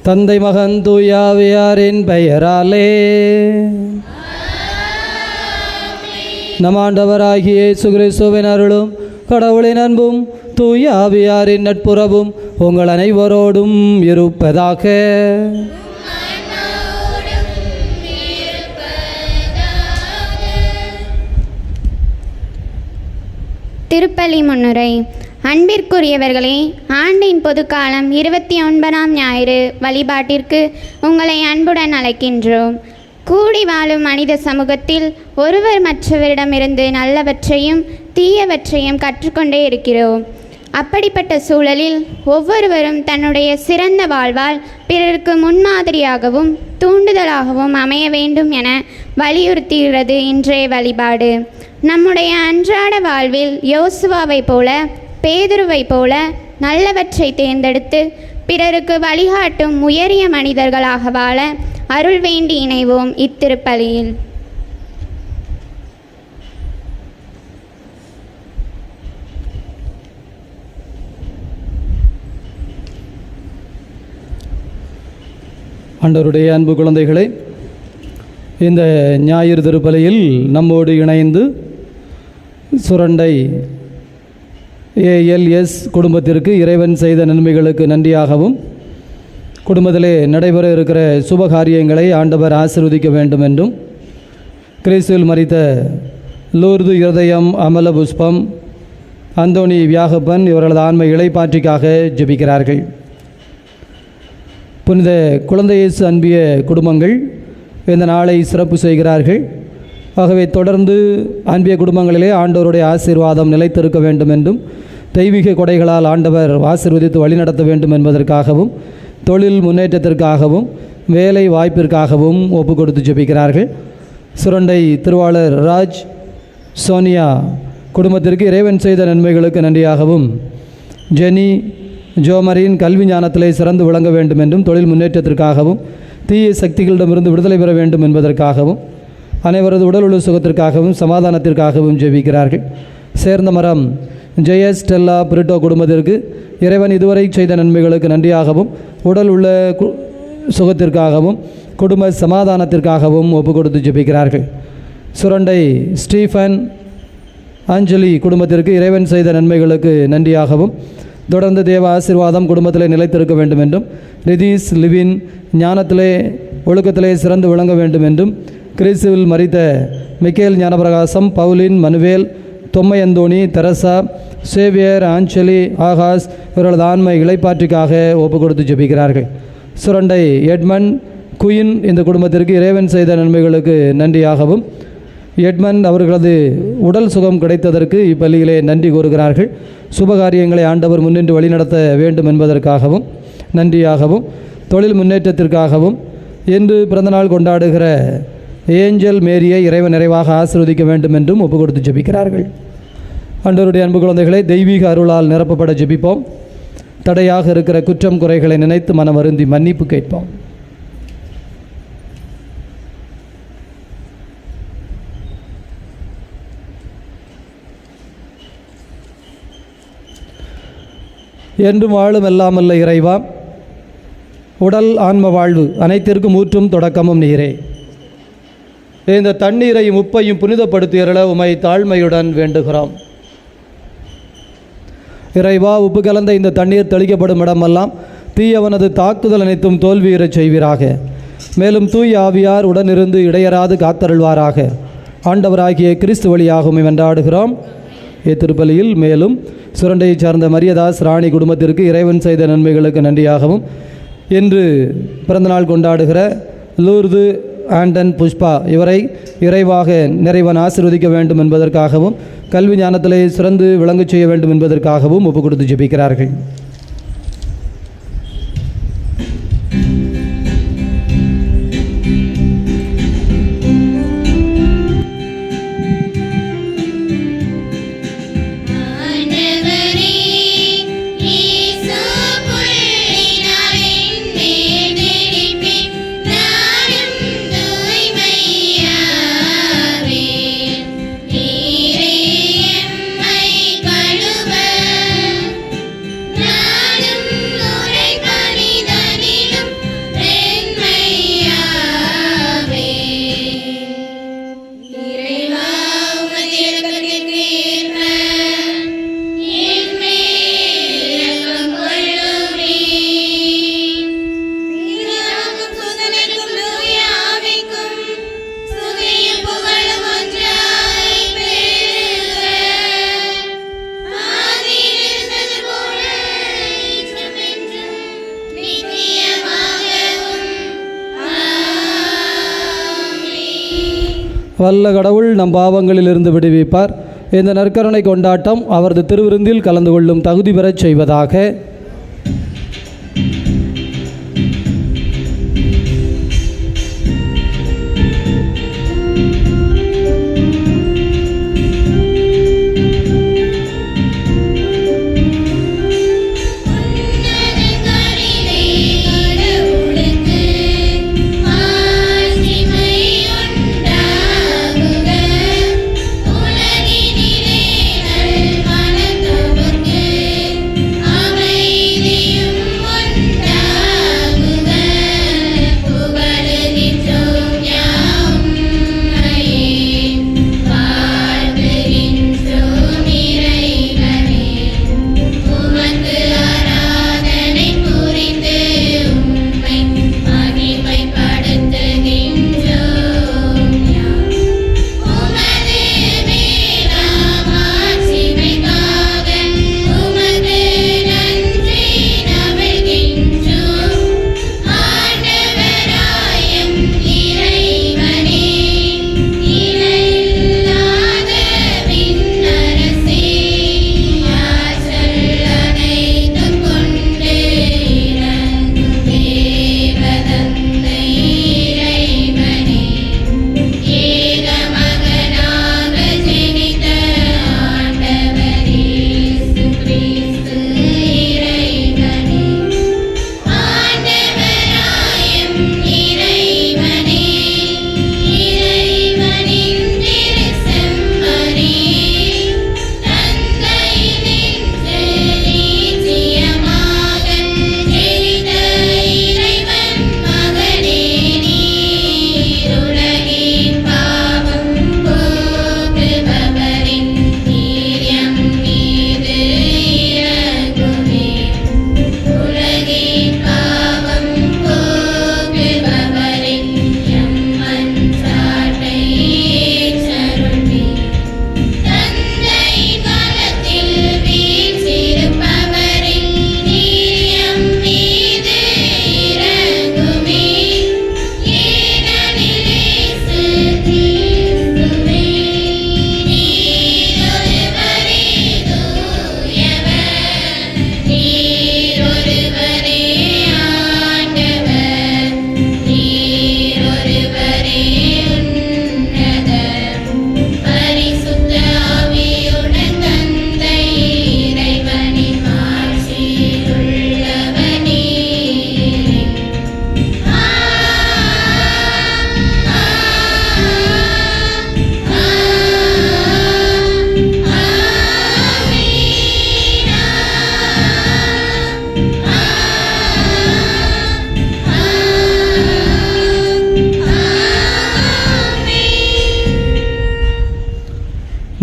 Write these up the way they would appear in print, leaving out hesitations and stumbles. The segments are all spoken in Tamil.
தந்தை மகன் தூயாவியாரின் பெயராலே. நம் ஆண்டவராகிய இயேசு கிறிஸ்துவின் அருளும் கடவுளின் அன்பும் தூயாவியாரின் நட்புறவும் உங்கள் அனைவரோடும் இருப்பதாக. திருப்பலி முன்னுரை. அன்பிற்குரியவர்களே, ஆண்டின் பொதுக்காலம் 29ஆம் ஞாயிறு வழிபாட்டிற்கு உங்களை அன்புடன் அழைக்கின்றோம். கூடி வாழும் மனித சமூகத்தில் ஒருவர் மற்றவரிடமிருந்து நல்லவற்றையும் தீயவற்றையும் கற்றுக்கொண்டே இருக்கிறோம். அப்படிப்பட்ட சூழலில் ஒவ்வொருவரும் தன்னுடைய சிறந்த வாழ்வால் பிறருக்கு முன்மாதிரியாகவும் தூண்டுதலாகவும் அமைய வேண்டும் என வலியுறுத்துகிறது இன்றைய வழிபாடு. நம்முடைய அன்றாட வாழ்வில் யோசுவாவை போல, பேதுருவை போல நல்லவற்றை தேர்ந்தெடுத்து பிறருக்கு வழிகாட்டும் உயரிய மனிதர்களாக வாழ அருள் வேண்டி இணைவோம் இத்திருப்பலியில். ஆண்டவருடைய அன்பு குழந்தைகளே, இந்த ஞாயிறு திருப்பலியில் நம்மோடு இணைந்து சுரண்டை ALS குடும்பத்திற்கு இறைவன் செய்த நன்மைகளுக்கு நன்றியாகவும், குடும்பத்திலே நடைபெற இருக்கிற சுபகாரியங்களை ஆண்டவர் ஆசீர்வதிக்க வேண்டும் என்றும், கிறிஸ்துவில் மரித்த லூர்து இருதயம் அமல புஷ்பம் அந்தோணி வியாகப்பன் இவர்களது ஆன்ம இளைப்பாற்றிக்காக ஜெபிக்கிறார்கள். புனித குழந்தை இயேசு அன்பிய குடும்பங்கள் இந்த நாளை சிறப்பு செய்கிறார்கள். ஆகவே தொடர்ந்து அன்பிய குடும்பங்களிலே ஆண்டவருடைய ஆசீர்வாதம் நிலைத்திருக்க வேண்டும் என்றும், தெய்வீக கொடைகளால் ஆண்டவர் ஆசீர்வதித்து வழிநடத்த வேண்டும் என்பதற்காகவும், தொழில் முன்னேற்றத்திற்காகவும், வேலை வாய்ப்பிற்காகவும் ஒப்பு கொடுத்து ஜெபிக்கிறார்கள். சுரண்டை திருவாளர் ராஜ் சோனியா குடும்பத்திற்கு இறைவன் செய்த நன்மைகளுக்கு நன்றியாகவும், ஜெனி ஜோமரின் கல்வி ஞானத்திலே சிறந்து விளங்க வேண்டும் என்றும், தொழில் முன்னேற்றத்திற்காகவும், தீய சக்திகளிடமிருந்து விடுதலை பெற வேண்டும் என்பதற்காகவும், அனைவரது உடல் உள்ள சுகத்திற்காகவும் சமாதானத்திற்காகவும் ஜெபிக்கிறார்கள். சேர்ந்த மரம் ஜெயஸ்டெல்லா பிரிட்டோ குடும்பத்திற்கு இறைவன் இதுவரை செய்த நன்மைகளுக்கு நன்றியாகவும், உடல் உள்ள சுகத்திற்காகவும் குடும்ப சமாதானத்திற்காகவும் ஒப்பு கொடுத்து ஜெபிக்கிறார்கள். சுரண்டை ஸ்டீஃபன் ஆஞ்சலி குடும்பத்திற்கு இறைவன் செய்த நன்மைகளுக்கு நன்றியாகவும், தொடர்ந்து தேவ ஆசீர்வாதம் குடும்பத்திலே நிலைத்திருக்க வேண்டும் என்றும், ரிதீஸ் லிவின் ஞானத்திலே ஒழுக்கத்திலே சிறந்து விளங்க வேண்டும் என்றும், கிறிஸ்துவில் மரித்த மிக்கேல் ஞானபிரகாசம், பவுலின், மனுவேல், தொம்மையந்தோணி, தெரசா, சேவியர், ஆஞ்சலி, ஆகாஷ் இவர்களது ஆன்ம இளைப்பாற்றிக்காக ஒப்பு கொடுத்து ஜெபிக்கிறார்கள். சுரண்டை எட்மன் குயின் இந்த குடும்பத்திற்கு இறைவன் செய்த நன்மைகளுக்கு நன்றியாகவும், எட்மன் அவர்களது உடல் சுகம் கிடைத்ததற்கு இப்பள்ளியிலே நன்றி கூறுகிறார்கள். சுபகாரியங்களை ஆண்டவர் முன்னின்று வழிநடத்த வேண்டும் என்பதற்காகவும் நன்றியாகவும், தொழில் முன்னேற்றத்திற்காகவும், இன்று பிறந்தநாள் கொண்டாடுகிற ஏஞ்சல் மேரியை இறைவன் நிறைவாக ஆசீர்வதிக்க வேண்டும் என்றும் ஒப்பு கொடுத்து ஜெபிக்கிறார்கள். ஆண்டவருடைய அன்பு குழந்தைகளை, தெய்வீக அருளால் நிரப்பப்பட ஜெபிப்போம். தடையாக இருக்கிற குற்றம் குறைகளை நினைத்து மனம் வருந்தி மன்னிப்பு கேட்போம். என்றும் வாழும் எல்லாமல்ல இறைவா, உடல் ஆன்ம வாழ்வு அனைத்திற்கும் ஊற்றும் தொடக்கமும் நீரே. இந்த தண்ணீரையும் உப்பையும் புனிதப்படுத்தியருள உமை தாழ்மையுடன் வேண்டுகிறோம். இறைவா, உப்பு கலந்த இந்த தண்ணீர் தெளிக்கப்படும் இடமெல்லாம் தீயவனது தாக்குதல் அனைத்தும் தோல்வியுறச் செய்வீராக. மேலும் தூய் ஆவியார் உடனிருந்து இடையராது காத்தருள்வாராக. ஆண்டவராகிய கிறிஸ்து வழியாக உம்மை வென்றாடுகிறோம். இத்திருப்பலியில் மேலும் சுரண்டையைச் சார்ந்த மரியதாஸ் ராணி குடும்பத்திற்கு இறைவன் செய்த நன்மைகளுக்கு நன்றியாகவும், இன்று பிறந்தநாள் கொண்டாடுகிற லூர்து ஆண்டன் புஷ்பா இவரை இறைவாக நிறைவன் ஆசீர்வதிக்க வேண்டும் என்பதற்காகவும், கல்வி ஞானத்திலே சிறந்து விளங்கச் செய்ய வேண்டும் என்பதற்காகவும் ஒப்பு கொடுத்து ஜெபிக்கிறார்கள். நீரே எம்மை கழுவ வல்ல கடவுள் நம் பாவங்களிலிருந்து விடுவிப்பார். இந்த நற்கருணை கொண்டாட்டம் அவரது திருவிருந்தில் கலந்து கொள்ளும் தகுதி பெறச் செய்வதாக.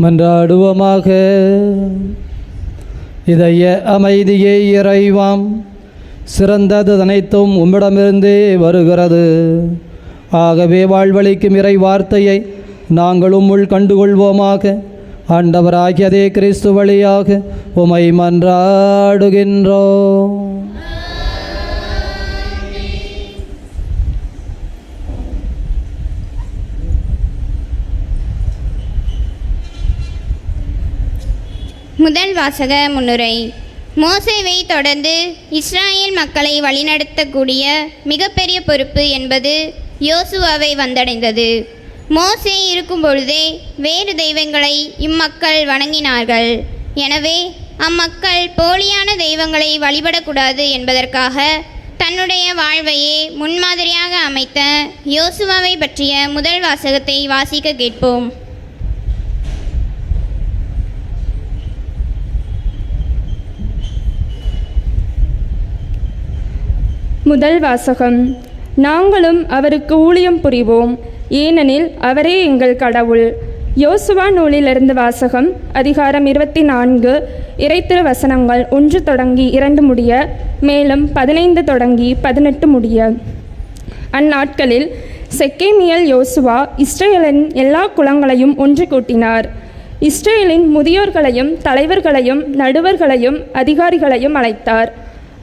மன்றாடுவோமாக. இதய அமைதியே இறைவாம், சிறந்தது அனைத்தும் உம்மிடமிருந்தே வருகிறது. ஆகவே வாழ்வளிக்கும் இறை வார்த்தையை நாங்களும் உள் கண்டுகொள்வோமாக. ஆண்டவராகிய அதே கிறிஸ்து வழியாக உமை மன்றாடுகின்றோம். முதல் வாசக முன்னுரை. மோசேவை தொடர்ந்து இஸ்ராயேல் மக்களை வழிநடத்தக்கூடிய மிகப்பெரிய பொறுப்பு என்பது யோசுவாவை வந்தடைந்தது. மோசே இருக்கும் பொழுதே வேறு தெய்வங்களை இம்மக்கள் வணங்கினார்கள். எனவே அம்மக்கள் போலியான தெய்வங்களை வழிபடக்கூடாது என்பதற்காக தன்னுடைய வாழ்வையே முன்மாதிரியாக அமைத்த யோசுவாவை பற்றிய முதல் வாசகத்தை வாசிக்க கேட்போம். முதல் வாசகம். நாங்களும் அவருக்கு ஊழியம் புரிவோம், ஏனெனில் அவரே எங்கள் கடவுள். யோசுவா நூலிலிருந்து வாசகம். அதிகாரம் 24, இறைத்திரு வசனங்கள் 1 தொடங்கி 2 முடிய, மேலும் 15 தொடங்கி 18 முடிய. அந்நாட்களில் செக்கேமியல் யோசுவா இஸ்ரேலின் எல்லா குலங்களையும் ஒன்று கூட்டினார். இஸ்ரேலின் முதியோர்களையும் தலைவர்களையும் நடுவர்களையும் அதிகாரிகளையும் அழைத்தார்.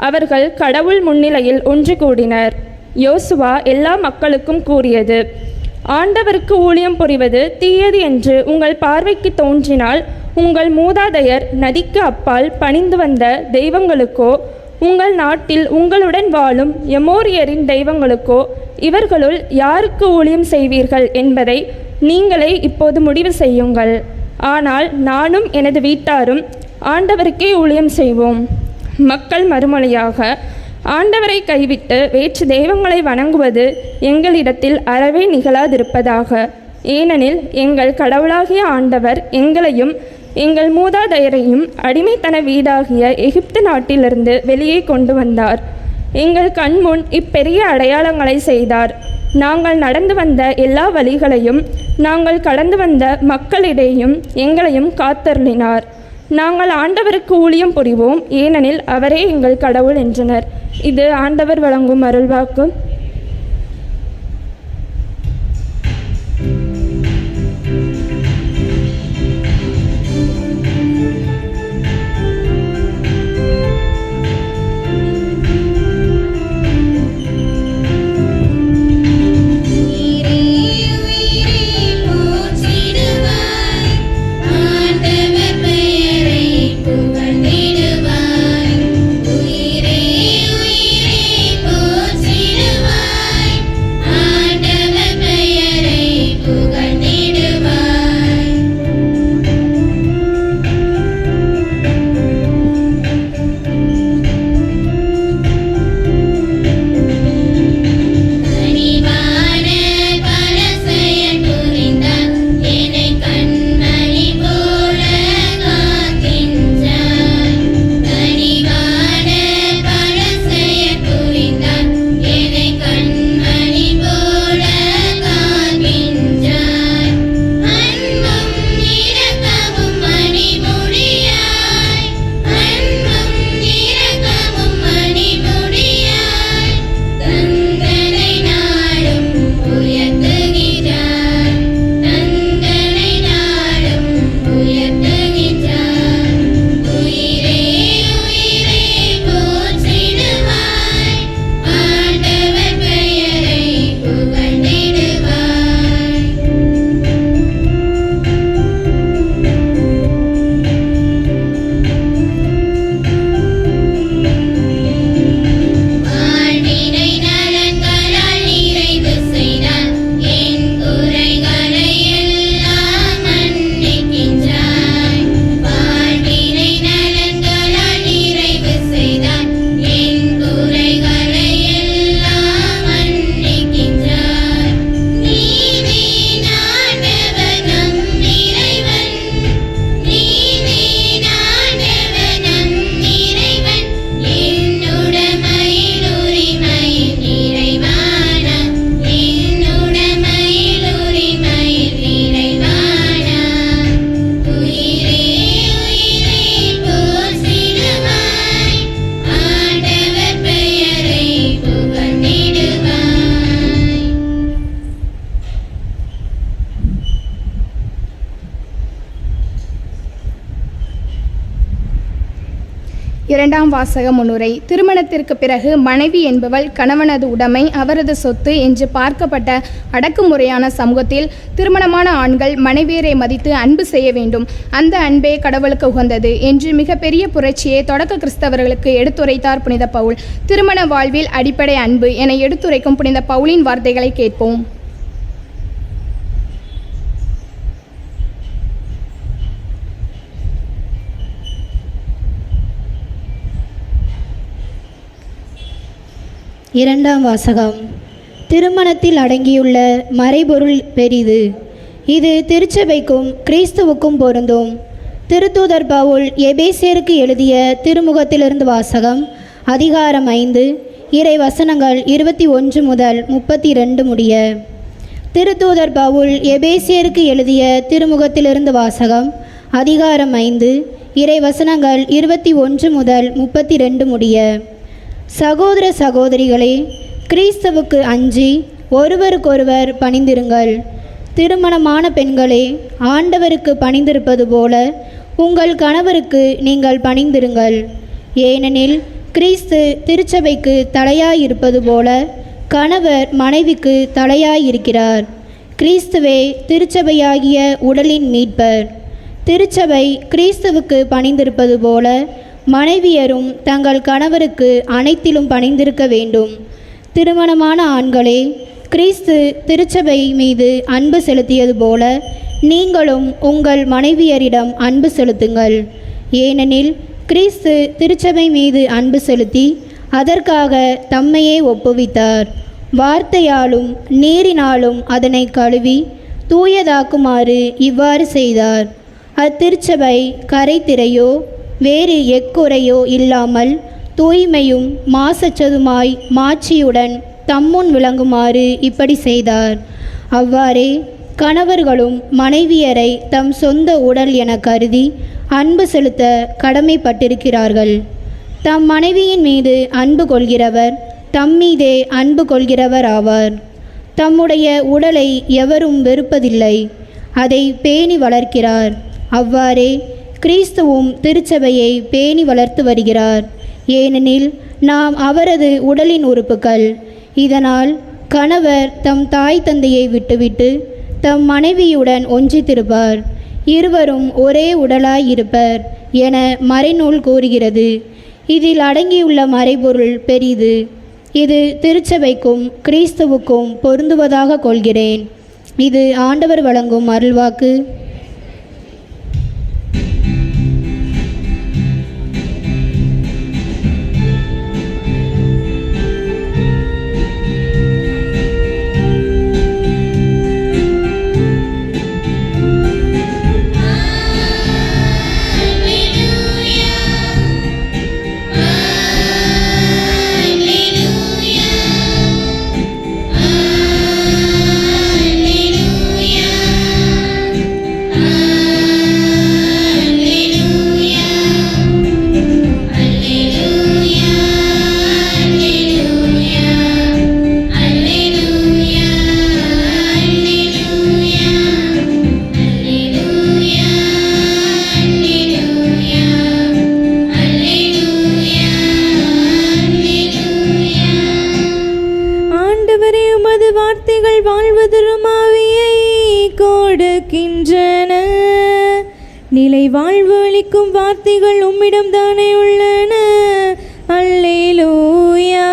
அவர்கள் கடவுள் முன்னிலையில் ஒன்று கூடினர். யோசுவா எல்லா மக்களுக்கும் கூறியது: ஆண்டவருக்கு ஊழியம் புரிவது தீயது என்று உங்கள் பார்வைக்கு தோன்றினால், உங்கள் மூதாதையர் நதிக்கு அப்பால் பணிந்து வந்த தெய்வங்களுக்கோ, உங்கள் நாட்டில் உங்களுடன் வாழும் எமோரியரின் தெய்வங்களுக்கோ இவர்களுள் யாருக்கு ஊழியம் செய்வீர்கள் என்பதை நீங்களே இப்போது முடிவு செய்யுங்கள். ஆனால் நானும் எனது வீட்டாரும் ஆண்டவருக்கே ஊழியம் செய்வோம். மக்கள் மறுமொழியாக, ஆண்டவரை கைவிட்டு வேற்று தெய்வங்களை வணங்குவது எங்களிடத்தில் அறவே நிகழாதிருப்பதாக. ஏனெனில் எங்கள் கடவுளாகிய ஆண்டவர் எங்களையும் எங்கள் மூதாதையரையும் அடிமைத்தன வீடாகிய எகிப்து நாட்டிலிருந்து வெளியே கொண்டு வந்தார். எங்கள் கண்முன் இப்பெரிய அடையாளங்களை செய்தார். நாங்கள் நடந்து வந்த எல்லா வழிகளையும் நாங்கள் கடந்து வந்த மக்களிடையும் எங்களையும் காத்தருளினார். நாங்கள் ஆண்டவருக்கு ஊழியம் புரிவோம், ஏனெனில் அவரே எங்கள் கடவுள் என்றனர். இது ஆண்டவர் வழங்கும் அருள்வாக்கு. இரண்டாம் வாசக முன்னுரை. திருமணத்திற்கு பிறகு மனைவி என்பவள் கணவனது உடைமை, அவரது சொத்து என்று பார்க்கப்பட்ட அடக்குமுறையான சமூகத்தில் திருமணமான ஆண்கள் மனைவியரை மதித்து அன்பு செய்ய வேண்டும். அந்த அன்பே கடவுளுக்கு உகந்தது என்று மிகப்பெரிய புரட்சியை தொடக்க கிறிஸ்தவர்களுக்கு எடுத்துரைத்தார் புனித பவுல். திருமண வாழ்வில் அடிப்படை அன்பு என எடுத்துரைக்கும் புனித பவுலின் வார்த்தைகளை கேட்போம். இரண்டாம் வாசகம். திருமணத்தில் அடங்கியுள்ள மறைபொருள் பெரிது. இது திருச்சபைக்கும் கிறிஸ்துவுக்கும் பொருந்தும். திருத்தூதர் பவுல் எபேசியருக்கு எழுதிய திருமுகத்திலிருந்து வாசகம். அதிகாரம் 5, இறை வசனங்கள் 21 முதல் 32 முடிய. திருத்தூதர் பவுல் எபேசியருக்கு எழுதிய திருமுகத்திலிருந்து வாசகம். அதிகாரம் 5, இறை வசனங்கள் 21 முதல் 32 முடிய. சகோதர சகோதரிகளே, கிறிஸ்துவுக்கு அஞ்சி ஒருவருக்கொருவர் பணிந்திருங்கள். திருமணமான பெண்களே, ஆண்டவருக்கு பணிந்திருப்பது போல உங்கள் கணவருக்கு நீங்கள் பணிந்திருங்கள். ஏனெனில் கிறிஸ்து திருச்சபைக்கு தலையாயிருப்பது போல கணவர் மனைவிக்கு தலையாயிருக்கிறார். கிறிஸ்துவே திருச்சபையாகிய உடலின் மீட்பர். திருச்சபை கிறிஸ்துவுக்கு பணிந்திருப்பது போல மனைவியரும் தங்கள் கணவருக்கு அனைத்திலும் பணிந்திருக்க வேண்டும். திருமணமான ஆண்களே, கிறிஸ்து திருச்சபை மீது அன்பு செலுத்தியது போல நீங்களும் உங்கள் மனைவியரிடம் அன்பு செலுத்துங்கள். ஏனெனில் கிறிஸ்து திருச்சபை மீது அன்பு செலுத்தி அதற்காக தம்மையே ஒப்புவித்தார். வார்த்தையாலும் நீரினாலும் அதனை கழுவி தூயதாக்குமாறு இவ்வாறு செய்தார். அத்திருச்சபை கரைதிரையோ வேறு எக்குறையோ இல்லாமல் தூய்மையும் மாசற்றதுமாய் மாட்சியுடன் தம்முன் விளங்குமாறு இப்படி செய்தார். அவ்வாறே கணவர்களும் மனைவியரை தம் சொந்த உடல் என கருதி அன்பு செலுத்த கடமைப்பட்டிருக்கிறார்கள். தம் மனைவியின் மீது அன்பு கொள்கிறவர் தம்மீதே அன்பு கொள்கிறவர் ஆவார். தம்முடைய உடலை எவரும் வெறுப்பதில்லை, அதை பேணி வளர்க்கிறார். அவ்வாறே கிறிஸ்துவும் திருச்சபையை பேணி வளர்த்து வருகிறார். ஏனெனில் நாம் அவரது உடலின் உறுப்புகள். இதனால் கணவர் தம் தாய் தந்தையை விட்டுவிட்டு தம் மனைவியுடன் ஒன்றித்திருப்பார், இருவரும் ஒரே உடலாய் இருப்பர் என மறைநூல் கூறுகிறது. இதில் அடங்கியுள்ள மறைபொருள் பெரிது. இது திருச்சபைக்கும் கிறிஸ்துவுக்கும் பொருந்துவதாக கொள்கிறேன். இது ஆண்டவர் வழங்கும் அருள்வாக்கு. வார்த்தைகள் வாழ்வதரும் ஆவியை கொடுக்கின்றன. நிலை வாழ்வு அளிக்கும் வார்த்தைகள் உம்மிடம் தானே உள்ளன. அல்லேலூயா.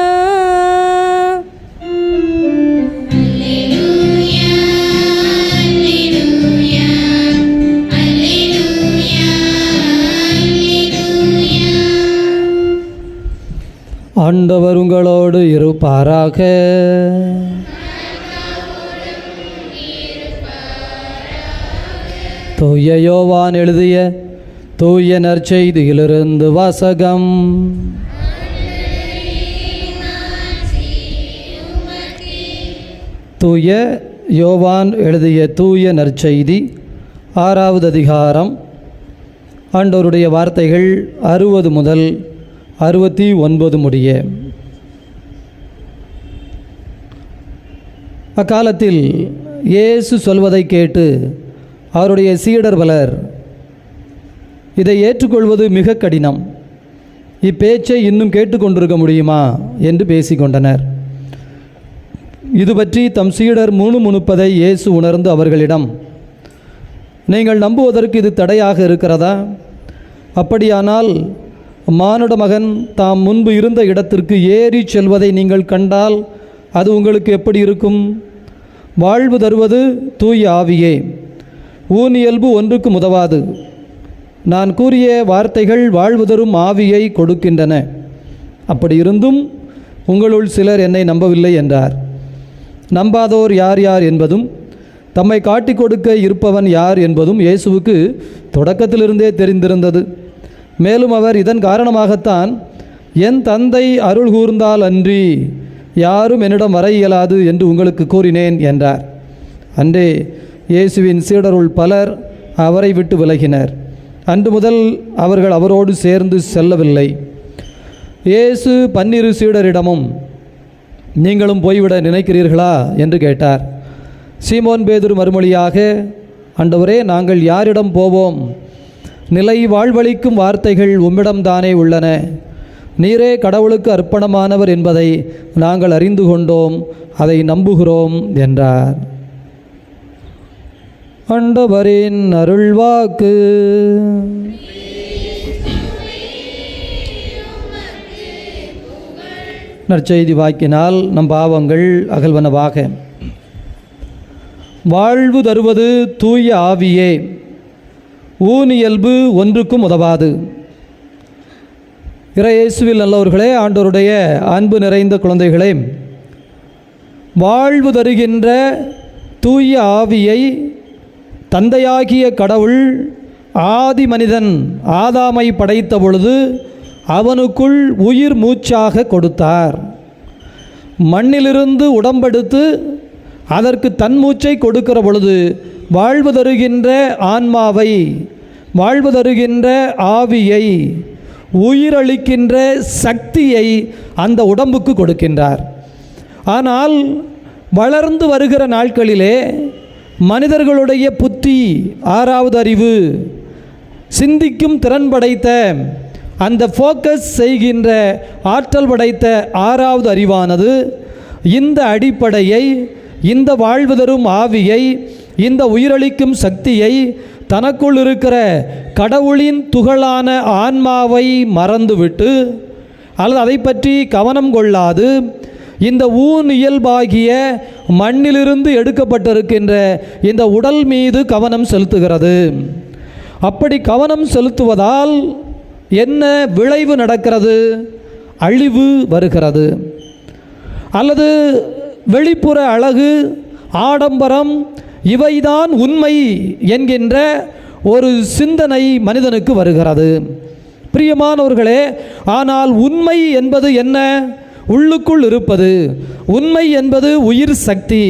ஆண்டவர் உங்களோடு இருப்பாராக. தூய யோவான் எழுதிய தூய நற்செய்தியிலிருந்து வாசகம். தூய யோவான் எழுதிய தூய நற்செய்தி 6வது அதிகாரம். ஆண்டவருடைய வார்த்தைகள் 60 முதல் 69 முடிய. அக்காலத்தில் இயேசு சொல்வதை கேட்டு அவருடைய சீடர் பலர், இதை ஏற்றுக்கொள்வது மிக கடினம், இப்பேச்சை இன்னும் கேட்டுக்கொண்டிருக்க முடியுமா என்று பேசிக்கொண்டனர். இது பற்றி தம் சீடர் முணுமுணுப்பதை இயேசு உணர்ந்து அவர்களிடம், நீங்கள் நம்புவதற்கு இது தடையாக இருக்கிறதா? அப்படியானால் மானுட மகன் தாம் முன்பு இருந்த இடத்திற்கு ஏறி செல்வதை நீங்கள் கண்டால் அது உங்களுக்கு எப்படி இருக்கும்? வாழ்வு தருவது தூய ஆவியே, ஊனியல்பு ஒன்றுக்கு உதவாது. நான் கூறிய வார்த்தைகள் வாழ்வு தரும் ஆவியை கொடுக்கின்றன. அப்படி இருந்தும் உங்களுள் சிலர் என்னை நம்பவில்லை என்றார். நம்பாதோர் யார் யார் என்பதும் தம்மை காட்டிக் கொடுக்க இருப்பவன் யார் என்பதும் இயேசுவுக்கு தொடக்கத்திலிருந்தே தெரிந்திருந்தது. மேலும் அவர் இதன் காரணமாகத்தான், என் தந்தை அருள் கூர்ந்தால் அன்றி யாரும் என்னிடம் வர இயலாது என்று உங்களுக்கு கூறினேன் என்றார். அன்றே இயேசுவின் சீடருள் பலர் அவரை விட்டு விலகினர். அன்று முதல் அவர்கள் அவரோடு சேர்ந்து செல்லவில்லை. இயேசு 12 சீடரிடமும், நீங்களும் போய்விட நினைக்கிறீர்களா என்று கேட்டார். சீமோன் பேதுரு மறுமொழியாக, ஆண்டவரே, நாங்கள் யாரிடம் போவோம்? நிலை வாழ்வளிக்கும் வார்த்தைகள் உம்மிடம்தானே உள்ளன. நீரே கடவுளுக்கு அர்ப்பணமானவர் என்பதை நாங்கள் அறிந்து கொண்டோம், அதை நம்புகிறோம் என்றார். ஆண்டவரின் அருள்வாக்கு. நற்செய்தி வாக்கினால் நம் பாவங்கள் அகல்வனவாக. வாழ்வு தருவது தூய ஆவியே, ஊனியல்பு ஒன்றுக்கும் உதவாது. இறையேசுவில் நல்லவர்களே, ஆண்டவருடைய அன்பு நிறைந்த குழந்தைகளே, வாழ்வு தருகின்ற தூய ஆவியை தந்தையாகிய கடவுள் ஆதி மனிதன் ஆதாமை படைத்த பொழுது அவனுக்குள் உயிர் மூச்சாக கொடுத்தார். மண்ணிலிருந்து உடம்பெடுத்து அதற்கு தன் மூச்சை கொடுக்கிற பொழுது வாழ்வு தருகின்ற ஆன்மாவை, வாழ்வு தருகின்ற ஆவியை, உயிரளிக்கின்ற சக்தியை அந்த உடம்புக்கு கொடுக்கின்றார். ஆனால் வளர்ந்து வருகிற நாட்களிலே மனிதர்களுடைய புத்தி, ஆறாவது அறிவு, சிந்திக்கும் திறன் படைத்த, அந்த ஃபோக்கஸ் செய்கின்ற ஆற்றல் படைத்த ஆறாவது அறிவானது இந்த அடிப்படையை, இந்த வாழ்வு தரும் ஆவியை, இந்த உயிரளிக்கும் சக்தியை, தனக்குள் இருக்கிற கடவுளின் துகளான ஆன்மாவை மறந்துவிட்டு அல்லது அதை பற்றி கவனம் கொள்ளாது இந்த ஊன் இயல்பாகிய மண்ணிலிருந்து எடுக்கப்பட்டிருக்கின்ற இந்த உடல் மீது கவனம் செலுத்துகிறது. அப்படி கவனம் செலுத்துவதால் என்ன விளைவு நடக்கிறது? அழிவு வருகிறது. அல்லது வெளிப்புற அழகு, ஆடம்பரம், இவைதான் உண்மை என்கின்ற ஒரு சிந்தனை மனிதனுக்கு வருகிறது. பிரியமானவர்களே, ஆனால் உண்மை என்பது என்ன? உள்ளுக்குள் இருப்பது. உண்மை என்பது உயிர் சக்தி,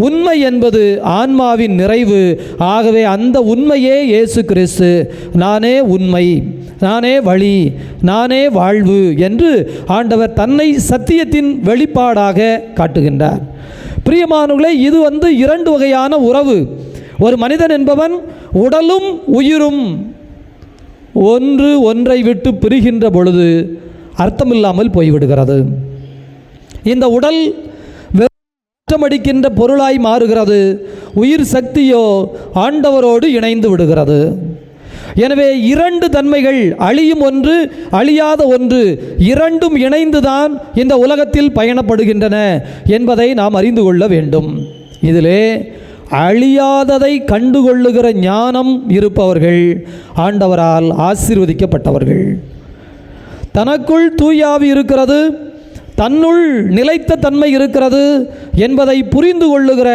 உண்மை என்பது ஆன்மாவின் நிறைவு. ஆகவே அந்த உண்மையே இயேசு கிறிஸ்து, நானே உண்மை, நானே வழி, நானே வாழ்வு என்று ஆண்டவர் தன்னை சத்தியத்தின் வெளிப்பாடாக காட்டுகின்றார். பிரியமானவர்களே, இது இரண்டு வகையான உறவு. ஒரு மனிதன் என்பவன் உடலும் உயிரும் ஒன்றை விட்டு பிரிகின்ற பொழுது அர்த்தமில்லாமல் போய்விடுகிறது. இந்த உடல் வெற்றமடிக்கின்ற பொருளாய் மாறுகிறது, உயிர் சக்தியோ ஆண்டவரோடு இணைந்து விடுகிறது. எனவே இரண்டு தன்மைகள், அழியும் ஒன்று, அழியாத ஒன்று, இரண்டும் இணைந்துதான் இந்த உலகத்தில் பயணப்படுகின்றன என்பதை நாம் அறிந்து கொள்ள வேண்டும். இதிலே அழியாததை கண்டுகொள்ளுகிற ஞானம் இருப்பவர்கள் ஆண்டவரால் ஆசீர்வதிக்கப்பட்டவர்கள். தனக்குள் தூயாவி இருக்கிறது, தன்னுள் நிலைத்த தன்மை இருக்கிறது என்பதை புரிந்து கொள்ளுகிற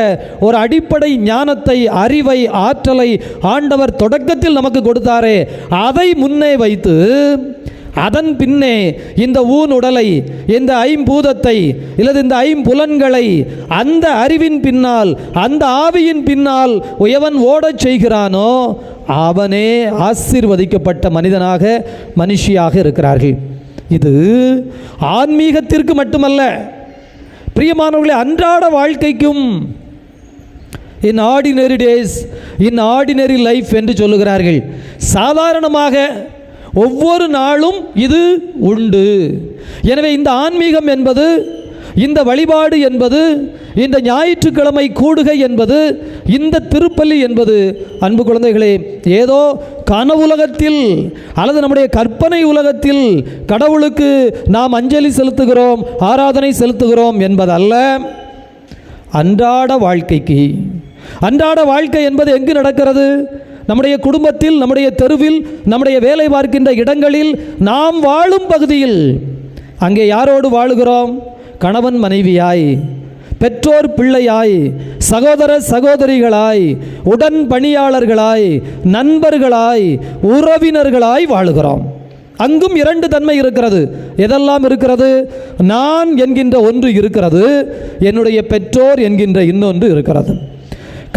ஒரு அடிப்படை ஞானத்தை, அறிவை, ஆற்றலை ஆண்டவர் தொடக்கத்தில் நமக்கு கொடுத்தாரே, அதை முன்னே வைத்து அதன் பின்னே இந்த ஊன் உடலை, இந்த ஐம்பூதத்தை இல்லது இந்த ஐம்புலன்களை அந்த அறிவின் பின்னால், அந்த ஆவியின் பின்னால் எவன் ஓடச் செய்கிறானோ அவனே ஆசீர்வதிக்கப்பட்ட மனிதனாக, மனுஷியாக இருக்கிறார்கள். இது ஆன்மீகத்திற்கு மட்டுமல்ல பிரியமானவர்களே, அன்றாட வாழ்க்கைக்கும், இன் ஆர்டினரி டேஸ், இன் ஆர்டினரி லைஃப் என்று சொல்லுகிறார்கள். சாதாரணமாக ஒவ்வொரு நாளும் இது உண்டு. எனவே இந்த ஆன்மீகம் என்பது, இந்த வழிபாடு என்பது, இந்த ஞாயிற்றுக்கிழமை கூடுகை என்பது, இந்த திருப்பலி என்பது, அன்பு குழந்தைகளே, ஏதோ கனவுலகத்தில் அல்லது நம்முடைய கற்பனை உலகத்தில் கடவுளுக்கு நாம் அஞ்சலி செலுத்துகிறோம், ஆராதனை செலுத்துகிறோம் என்பதல்ல. அன்றாட வாழ்க்கைக்கு, அன்றாட வாழ்க்கை என்பது எங்கு நடக்கிறது? நம்முடைய குடும்பத்தில், நம்முடைய தெருவில், நம்முடைய வேலை பார்க்கின்ற இடங்களில், நாம் வாழும் பகுதியில். அங்கே யாரோடு வாழுகிறோம்? கணவன் மனைவியாய், பெற்றோர் பிள்ளையாய், சகோதர சகோதரிகளாய், உடன் பணியாளர்களாய், நண்பர்களாய், உறவினர்களாய் வாழுகிறோம். அங்கும் இரண்டு தன்மை இருக்கிறது. எதெல்லாம் இருக்கிறது? நான் என்கின்ற ஒன்று இருக்கிறது, என்னுடைய பெற்றோர் என்கின்ற இன்னொன்று இருக்கிறது.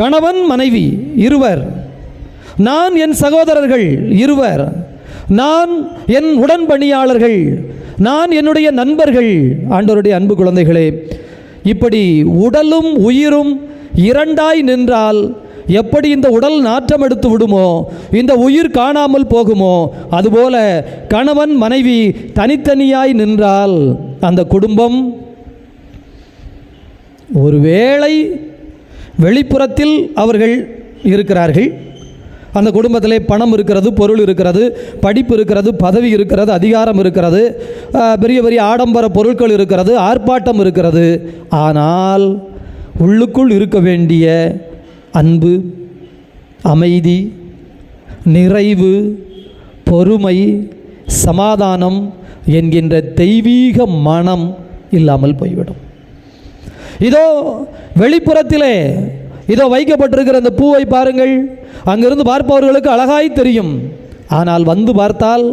கணவன் மனைவி இருவர், நான் என் சகோதரர்கள் இருவர், நான் என் உடன் பணியாளர்கள், நான் என்னுடைய நண்பர்கள். ஆண்டவருடைய அன்பு குழந்தைகளே, இப்படி உடலும் உயிரும் இரண்டாய் நின்றால் எப்படி இந்த உடல் நாற்றம் எடுத்து விடுமோ, இந்த உயிர் காணாமல் போகுமோ, அதுபோல கணவன் மனைவி தனித்தனியாய் நின்றால் அந்த குடும்பம் ஒருவேளை வெளிப்புறத்தில் அவர்கள் இருக்கிறார்கள். அந்த குடும்பத்திலே பணம் இருக்கிறது, பொருள் இருக்கிறது, படிப்பு இருக்கிறது, பதவி இருக்கிறது, அதிகாரம் இருக்கிறது, பெரிய பெரிய ஆடம்பர பொருட்கள் இருக்கிறது, ஆர்ப்பாட்டம் இருக்கிறது. ஆனால் உள்ளுக்குள் இருக்க வேண்டிய அன்பு, அமைதி, நிறைவு, பொறுமை, சமாதானம் என்கின்ற தெய்வீக மனம் இல்லாமல் போய்விடும். இதோ வெளிப்புறத்திலே இதோ வைக்கப்பட்டிருக்கிற அந்த பூவை பாருங்கள். அங்கிருந்து பார்ப்பவர்களுக்கு அழகாய் தெரியும். ஆனால் வந்து பார்த்தால்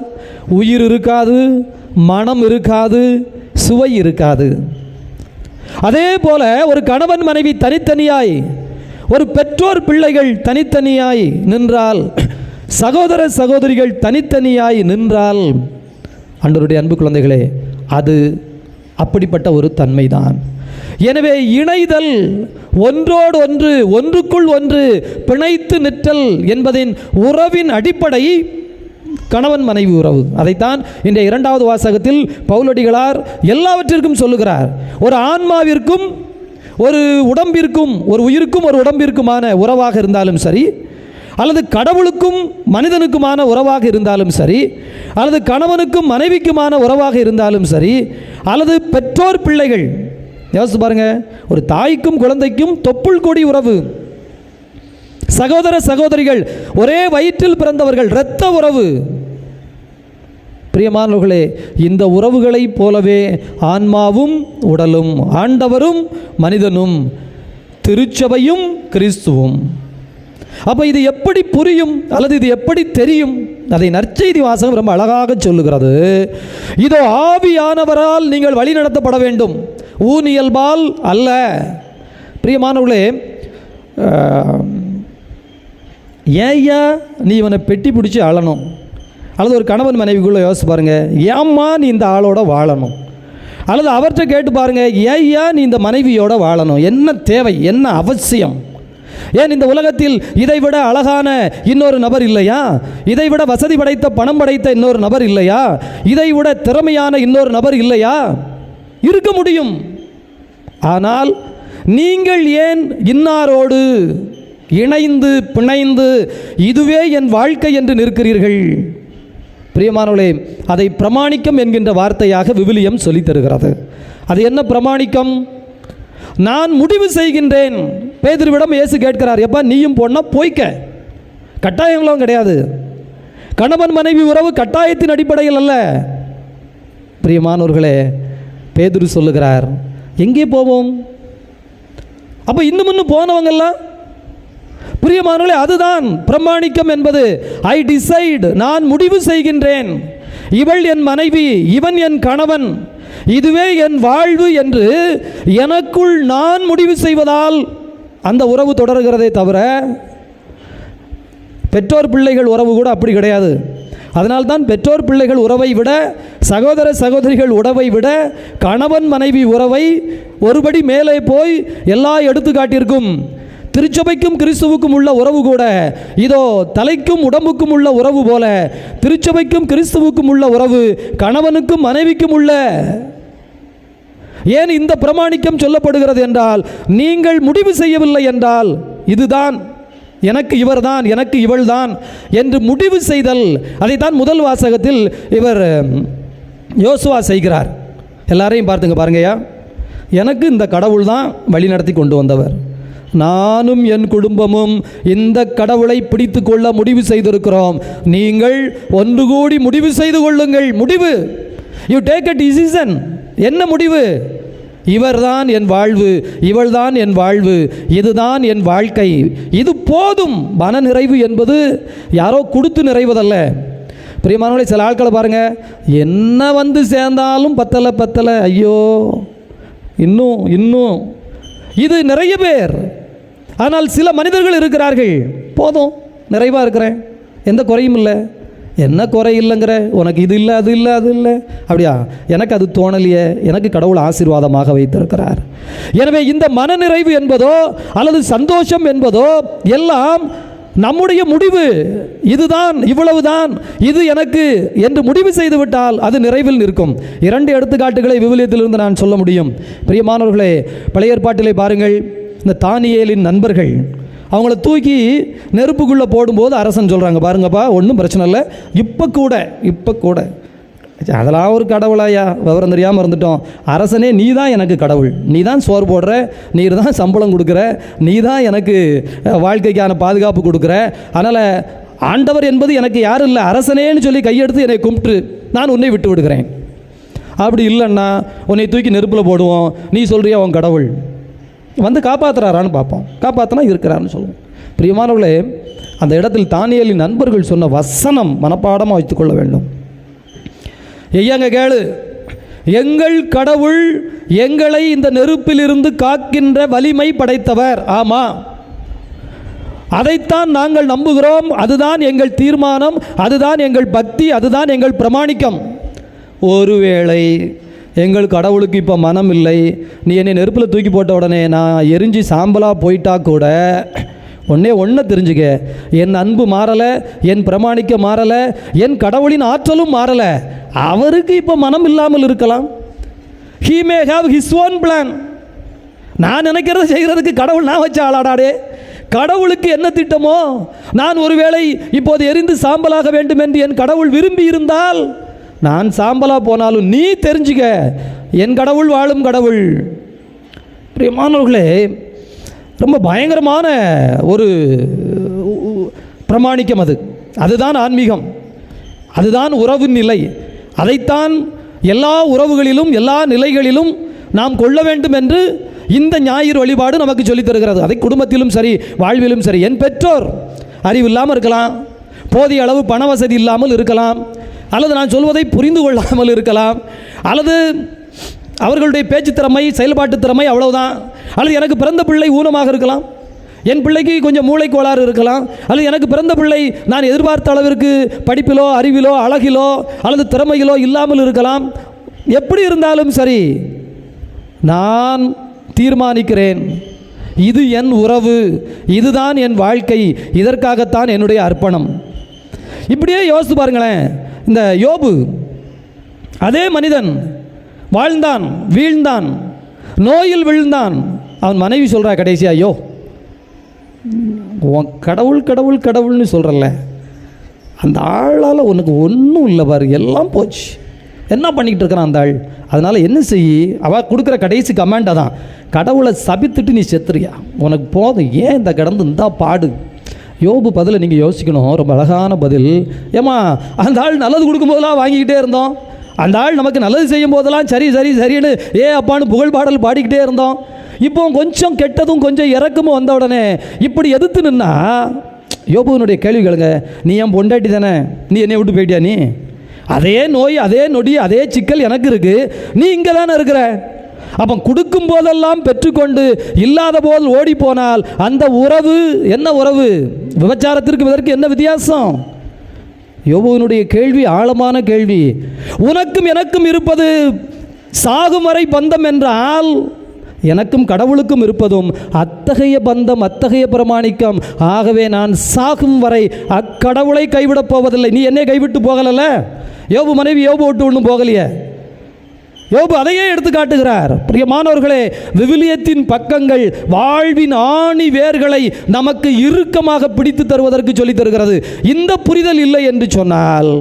உயிர் இருக்காது, மனம் இருக்காது, சுவை இருக்காது. அதே போல ஒரு கணவன் மனைவி தனித்தனியாய், ஒரு பெற்றோர் பிள்ளைகள் தனித்தனியாய் நின்றால், சகோதர சகோதரிகள் தனித்தனியாய் நின்றால், ஆண்டவருடைய அன்பு குழந்தைகளே, அது அப்படிப்பட்ட ஒரு தன்மைதான். எனவே இணைதல், ஒன்றோடு ஒன்று, ஒன்றுக்குள் ஒன்று பிணைத்து நிற்றல் என்பதின் உறவின் அடிப்படை கணவன் மனைவி உறவு. அதைத்தான் இந்த 2வது வாசகத்தில் பவுலடிகளார் எல்லாவற்றிற்கும் சொல்லுகிறார். ஒரு ஆன்மாவிற்கும் ஒரு உடம்பிற்கும், ஒரு உயிருக்கும் ஒரு உடம்பிற்குமான உறவாக இருந்தாலும் சரி, அல்லது கடவுளுக்கும் மனிதனுக்குமான உறவாக இருந்தாலும் சரி, அல்லது கணவனுக்கும் மனைவிக்குமான உறவாக இருந்தாலும் சரி, அல்லது பெற்றோர் பிள்ளைகள், யோசிச்சு பாருங்க, ஒரு தாய்க்கும் குழந்தைக்கும் தொப்புள் கொடி உறவு, சகோதர சகோதரிகள், ஒரே வயிற்றில் பிறந்தவர்கள், இரத்த உறவு. பிரியமானவர்களே, இந்த உறவுகளைப் போலவே ஆன்மாவும் உடலும், ஆண்டவரும் மனிதனும், திருச்சபையும் கிறிஸ்துவும். அப்போ இது எப்படி புரியும் அல்லது இது எப்படி தெரியும்? அதை நற்செய்தி வாசகம் ரொம்ப அழகாக சொல்லுகிறது. இதோ ஆவியானவரால் நீங்கள் வழி நடத்தப்பட வேண்டும், ஊனியல்பால் அல்ல. பிரியமானவர்களே, ஏய்யா நீ இவனை பெட்டி பிடிச்சி அழணும்? அல்லது ஒரு கணவன் மனைவிக்குள்ளே யோசிச்சு பாருங்கள், ஏம்மா நீ இந்த ஆளோட வாழணும்? அல்லது அவர்கிட்ட கேட்டு பாருங்கள், ஏய்யா நீ இந்த மனைவியோட வாழணும்? என்ன தேவை, என்ன அவசியம்? ஏன் இந்த உலகத்தில் இதைவிட அழகான இன்னொரு நபர் இல்லையா? இதைவிட வசதி படைத்த, பணம் படைத்த இன்னொரு நபர் இல்லையா? இதைவிட திறமையான இன்னொரு நபர் இல்லையா? இருக்க முடியும். ஆனால் நீங்கள் ஏன் இன்னாரோடு இணைந்து பிணைந்து இதுவே என் வாழ்க்கை என்று நிற்கிறீர்கள்? பிரியமானவர்களே, அதை பிரமாணிக்கம் என்கின்ற வார்த்தையாக விவிலியம் சொல்லித் தருகிறது. அது என்ன பிரமாணிக்கம்? நான் முடிவு செய்கின்றேன். பேதுருவிடம் இயேசு கேட்கிறார், எப்பா நீயும் போனா போய்க்க, கட்டாயங்களும் கிடையாது. கணவன் மனைவி உறவு கட்டாயத்தின் அடிப்படையில் அல்ல. பிரியமானவர்களே, பேதுரு சொல்லுகிறார், எங்கே போவோம்? அப்போ இன்னும் போனவங்கெல்லாம், பிரியமானவர்களே, அதுதான் பிரமாணிக்கம் என்பது. ஐ டிசைட், நான் முடிவு செய்கின்றேன், இவள் என் மனைவி, இவன் என் கணவன், இதுவே என் வாழ்வு என்று எனக்குள் நான் முடிவு செய்வதால் அந்த உறவு தொடர்கிறதே தவிர, பெற்றோர் பிள்ளைகள் உறவு கூட அப்படி கிடையாது. அதனால்தான் பெற்றோர் பிள்ளைகள் உறவை விட, சகோதர சகோதரிகள் உறவை விட, கணவன் மனைவி உறவை ஒருபடி மேலே போய் எல்லா எடுத்துக்காட்டிற்கும் திருச்சபைக்கும் கிறிஸ்துவுக்கும் உள்ள உறவு கூட இதோ தலைக்கும் உடம்புக்கும் உள்ள உறவு போல திருச்சபைக்கும் கிறிஸ்துவுக்கும் உள்ள உறவு கணவனுக்கும் மனைவிக்கும் உள்ள. ஏன் இந்த பிரமாணிக்கம் சொல்லப்படுகிறது என்றால், நீங்கள் முடிவு செய்யவில்லை என்றால், இதுதான் எனக்கு இவர்தான், எனக்கு இவள்தான் என்று முடிவு செய்தல். அதைத்தான் முதல் வாசகத்தில் இவர் யோசுவா செய்கிறார். எல்லாரையும் பாருங்கய்யா, எனக்கு இந்த கடவுள் தான் வழி நடத்தி கொண்டு வந்தவர், நானும் என் குடும்பமும் இந்த கடவுளை பிடித்து கொள்ள முடிவு செய்திருக்கிறோம், நீங்கள் ஒன்று கூடி முடிவு செய்து கொள்ளுங்கள். முடிவு, யூ டேக் அ டிசிஷன். என்ன முடிவு? இவர்தான் என் வாழ்வு, இவள்தான் என் வாழ்வு, இதுதான் என் வாழ்க்கை, இது போதும். மன நிறைவு என்பது யாரோ கொடுத்து நிறைவதல்ல. பிரியமானவர்களே, சில ஆட்களை பாருங்கள், என்ன வந்து சேர்ந்தாலும் பத்தலை, ஐயோ இன்னும் இது நிறைய பேர். ஆனால் சில மனிதர்கள் இருக்கிறார்கள், போதும் நிறைவாக இருக்கிறேன், எந்த குறையும் இல்லை. என்ன குறை இல்லைங்கிற, உனக்கு இது இல்லை, அது இல்லை, அது இல்லை, அப்படியா? எனக்கு அது தோணலையே, எனக்கு கடவுள் ஆசீர்வாதமாக வைத்திருக்கிறார். எனவே இந்த மனநிறைவு என்பதோ அல்லது சந்தோஷம் என்பதோ எல்லாம் நம்முடைய முடிவு. இதுதான், இவ்வளவுதான், இது எனக்கு என்று முடிவு செய்துவிட்டால் அது நிறைவில் நிற்கும். 2 எடுத்துக்காட்டுகளை விவிலியத்திலிருந்து நான் சொல்ல முடியும். பிரியமானவர்களே, பழைய ஏற்பாட்டிலே பாருங்கள், இந்த தானியேலின் நண்பர்கள், அவங்கள தூக்கி நெருப்புக்குள்ளே போடும்போது அரசன் சொல்கிறாங்க, பாருங்கப்பா ஒன்றும் பிரச்சனை இல்லை, இப்போ கூட அதெல்லாம் ஒரு கடவுளாயா, விவரம் தெரியாமல் இருந்துட்டோம். அரசனே நீ தான் எனக்கு கடவுள், நீ தான் சோறு போடுற, நீ தான் சம்பளம் கொடுக்குற, நீ தான் எனக்கு வாழ்க்கைக்கான பாதுகாப்பு கொடுக்குற, அதனால் ஆண்டவர் என்பது எனக்கு யாரும் இல்லை, அரசனேன்னு சொல்லி கையெடுத்து என்னை கும்பிட்டு நான் உன்னை விட்டு விடுகிறேன். அப்படி இல்லைன்னா உன்னை தூக்கி நெருப்பில் போடுவோம், நீ சொல்கிறியா உன் கடவுள் வந்து காப்பாற்றுறாரான்னு பார்ப்போம். காப்பாற்றினா இருக்கிறான்னு சொல்லுவோம். பிரியமானவர்களே, அந்த இடத்தில் தானியேலின் நண்பர்கள் சொன்ன வசனம் மனப்பாடமாக வைத்துக்கொள்ள வேண்டும். ஐயாங்க கேளு, எங்கள் கடவுள் எங்களை இந்த நெருப்பிலிருந்து காக்கின்ற வலிமை படைத்தவர். ஆமாம், அதைத்தான் நாங்கள் நம்புகிறோம், அதுதான் எங்கள் தீர்மானம், அதுதான் எங்கள் பக்தி, அதுதான் எங்கள் பிரமாணிக்கம். ஒருவேளை எங்கள் கடவுளுக்கு இப்போ மனம் இல்லை, நீ என்னை நெருப்பில் தூக்கி போட்ட உடனே நான் எரிஞ்சு சாம்பலாக போயிட்டா கூட ஒன்று தெரிஞ்சுக்க, என் அன்பு மாறலை, என் பிரமாணிக்க மாறலை, என் கடவுளின் ஆற்றலும் மாறலை. அவருக்கு இப்போ மனம் இல்லாமல் இருக்கலாம். He may have his own plan. நான் நினைக்கிறத செய்கிறதுக்கு கடவுள் நான் வச்ச ஆளாடாடே. கடவுளுக்கு என்ன திட்டமோ, நான் ஒருவேளை இப்போது எரிந்து சாம்பலாக வேண்டும் என்று என் கடவுள் விரும்பி இருந்தால் நான் சாம்பலா போனாலும் நீ தெரிஞ்சுக்க, என் கடவுள் வாழும் கடவுள். பிரியமானவர்களே, ரொம்ப பயங்கரமான ஒரு பிரமாணிக்கம் அது. அதுதான் ஆன்மீகம், அதுதான் உறவு நிலை. அதைத்தான் எல்லா உறவுகளிலும் எல்லா நிலைகளிலும் நாம் கொள்ள வேண்டும் என்று இந்த ஞாயிறு வழிபாடு நமக்கு சொல்லித் தருகிறது. அதை குடும்பத்திலும் சரி வாழ்விலும் சரி. என் பெற்றோர் அறிவு இல்லாமல் இருக்கலாம், போதிய அளவு பண வசதி இல்லாமல் இருக்கலாம், அல்லது நான் சொல்வதை புரிந்து கொள்ளாமல் இருக்கலாம், அல்லது அவர்களுடைய பேச்சு திறமை செயல்பாட்டு திறமை அவ்வளவுதான், அல்லது எனக்கு பிறந்த பிள்ளை ஊனமாக இருக்கலாம், என் பிள்ளைக்கு கொஞ்சம் மூளை கோளாறு இருக்கலாம், அல்லது எனக்கு பிறந்த பிள்ளை நான் எதிர்பார்த்த அளவிற்கு படிப்பிலோ அறிவிலோ அழகிலோ அல்லது திறமையிலோ இல்லாமல் இருக்கலாம். எப்படி இருந்தாலும் சரி, நான் தீர்மானிக்கிறேன், இது என் உறவு, இதுதான் என் வாழ்க்கை, இதற்காகத்தான் என்னுடைய அர்ப்பணம். இப்படியே யோசித்து பாருங்களேன். இந்த யோபு அதே மனிதன், வாழ்ந்தான், வீழ்ந்தான், நோயில் விழுந்தான். அவன் மனைவி சொல்கிறா கடைசியா, ஐயோ உன் கடவுள் கடவுள் கடவுள்னு சொல்கிறல்ல, அந்த ஆளால் உனக்கு ஒன்றும் இல்லை பாரு, எல்லாம் போச்சு, என்ன பண்ணிக்கிட்டு இருக்கிறான் அந்த ஆள். அதனால் என்ன செய்ய, அவள் கொடுக்குற கடைசி கமெண்ட் தான், கடவுளை சபித்துட்டு நீ செத்துறியா, உனக்கு போதும், ஏன் இந்த கடந்து இந்தா பாடு. யோபு பதில் நீங்கள் யோசிக்கணும், ரொம்ப அழகான பதில். ஏமா, அந்த ஆள் நல்லது கொடுக்கும்போதெல்லாம் வாங்கிக்கிட்டே இருந்தோம், அந்த ஆள் நமக்கு நல்லது செய்யும் போதெல்லாம் சரி சரி சரின்னு அப்பான்னு புகழ் பாடல் பாடிக்கிட்டே இருந்தோம். இப்போ கொஞ்சம் கெட்டதும் கொஞ்சம் இறக்கமும் வந்த உடனே இப்படி எதிர்த்து நின்னா, யோபுவனுடைய கேள்வி கேளுங்க, நீ என் பொண்டாட்டி தானே, நீ என்னை விட்டு போயிட்டியா, நீ அதே நோய் அதே நொடி அதே சிக்கல் எனக்கு இருக்குது, நீ இங்கே தானே இருக்கிற. அப்போ கொடுக்கும் போதெல்லாம் பெற்றுக்கொண்டு இல்லாத போது ஓடி போனால் அந்த உறவு என்ன உறவு? விபச்சாரத்திற்கு இதற்கு என்ன வித்தியாசம்? யோபுவினுடைய கேள்வி ஆழமான கேள்வி. உனக்கும் எனக்கும் இருப்பது சாகும் வரை பந்தம் என்றால், எனக்கும் கடவுளுக்கும் இருப்பதும் அத்தகைய பந்தம், அத்தகைய பிரமாணிக்கம். ஆகவே நான் சாகும் வரை அக்கடவுளை கைவிடப் போவதில்லை. நீ என்னை கைவிட்டு போகலல்ல, யோபு மனைவி யோபு விட்டு ஒன்றும் போகலையே. யோபு அதையே எடுத்து காட்டுகிறார். பிரியமானவர்களே, விவிலியத்தின் பக்கங்கள் வாழ்வின் ஆணி வேர்களை நமக்கு இறுக்கமாக பிடித்து தருவதற்கு சொல்லித் தருகிறது. இந்த புரிதல் இல்லை என்று சொன்னால்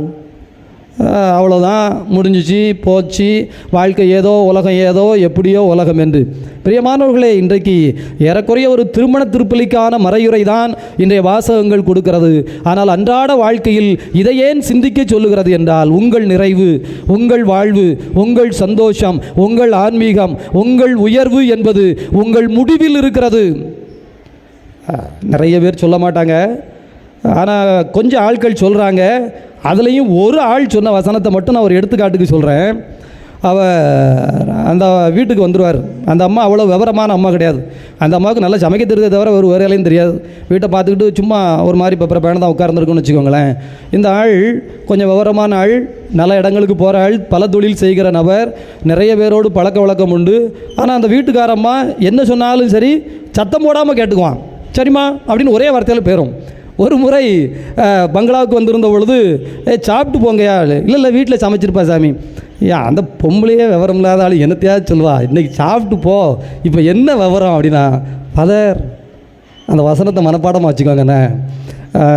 அவ்வளோதான், முடிஞ்சிச்சு, போச்சு, வாழ்க்கை ஏதோ உலகம் ஏதோ எப்படியோ உலகம் என்று. பிரியமானவர்களே, இன்றைக்கு ஏறக்குறைய ஒரு திருமண திருப்பலிக்கான மறையுறை தான் இன்றைய வாசகங்கள் கொடுக்கிறது. ஆனால் அன்றாட வாழ்க்கையில் இதை ஏன் சிந்திக்க சொல்லுகிறது என்றால், உங்கள் நிறைவு, உங்கள் வாழ்வு, உங்கள் சந்தோஷம், உங்கள் ஆன்மீகம், உங்கள் உயர்வு என்பது உங்கள் முடிவில் இருக்கிறது. நிறைய பேர் சொல்ல மாட்டாங்க, ஆனால் கொஞ்சம் ஆட்கள் சொல்கிறாங்க. அதுலேயும் ஒரு ஆள் சொன்ன வசனத்தை மட்டும் நான் ஒரு எடுத்துக்காட்டுக்கு சொல்கிறேன். அந்த வீட்டுக்கு வந்துடுவார். அந்த அம்மா அவ்வளோ விவரமான அம்மா கிடையாது. அந்த அம்மாவுக்கு நல்லா சமைக்க தெரிஞ்சதை தவிர ஒரு வேலையும் தெரியாது. வீட்டை பார்த்துக்கிட்டு சும்மா ஒரு மாதிரி பெப்பரை பேன தான் உட்கார்ந்துருக்குன்னு வச்சுக்கோங்களேன். இந்த ஆள் கொஞ்சம் விவரமான ஆள், நல்ல இடங்களுக்கு போகிற ஆள், பல தொழில் செய்கிற நபர், நிறைய பேரோடு பழக்க வழக்கம் உண்டு. ஆனால் அந்த வீட்டுக்காரம்மா என்ன சொன்னாலும் சரி சத்தம் போடாமல் கேட்டுக்குவான். சரிம்மா அப்படின்னு ஒரே வார்த்தையில் போயிடும். ஒரு முறை பங்களாவுக்கு வந்திருந்த பொழுது, சாப்பிட்டு போங்கயா. இல்லை வீட்டில் சமைச்சிருப்பா சாமி. அந்த பொம்பளையே விவரம் இல்லாத ஆள் என்னத்தையாவது சொல்லுவா, இன்றைக்கி சாப்பிட்டு போ, இப்போ என்ன விவரம் அப்படின்னா, ஃபாதர் அந்த வசனத்தை மனப்பாடமாக வச்சுக்கோங்கண்ணே.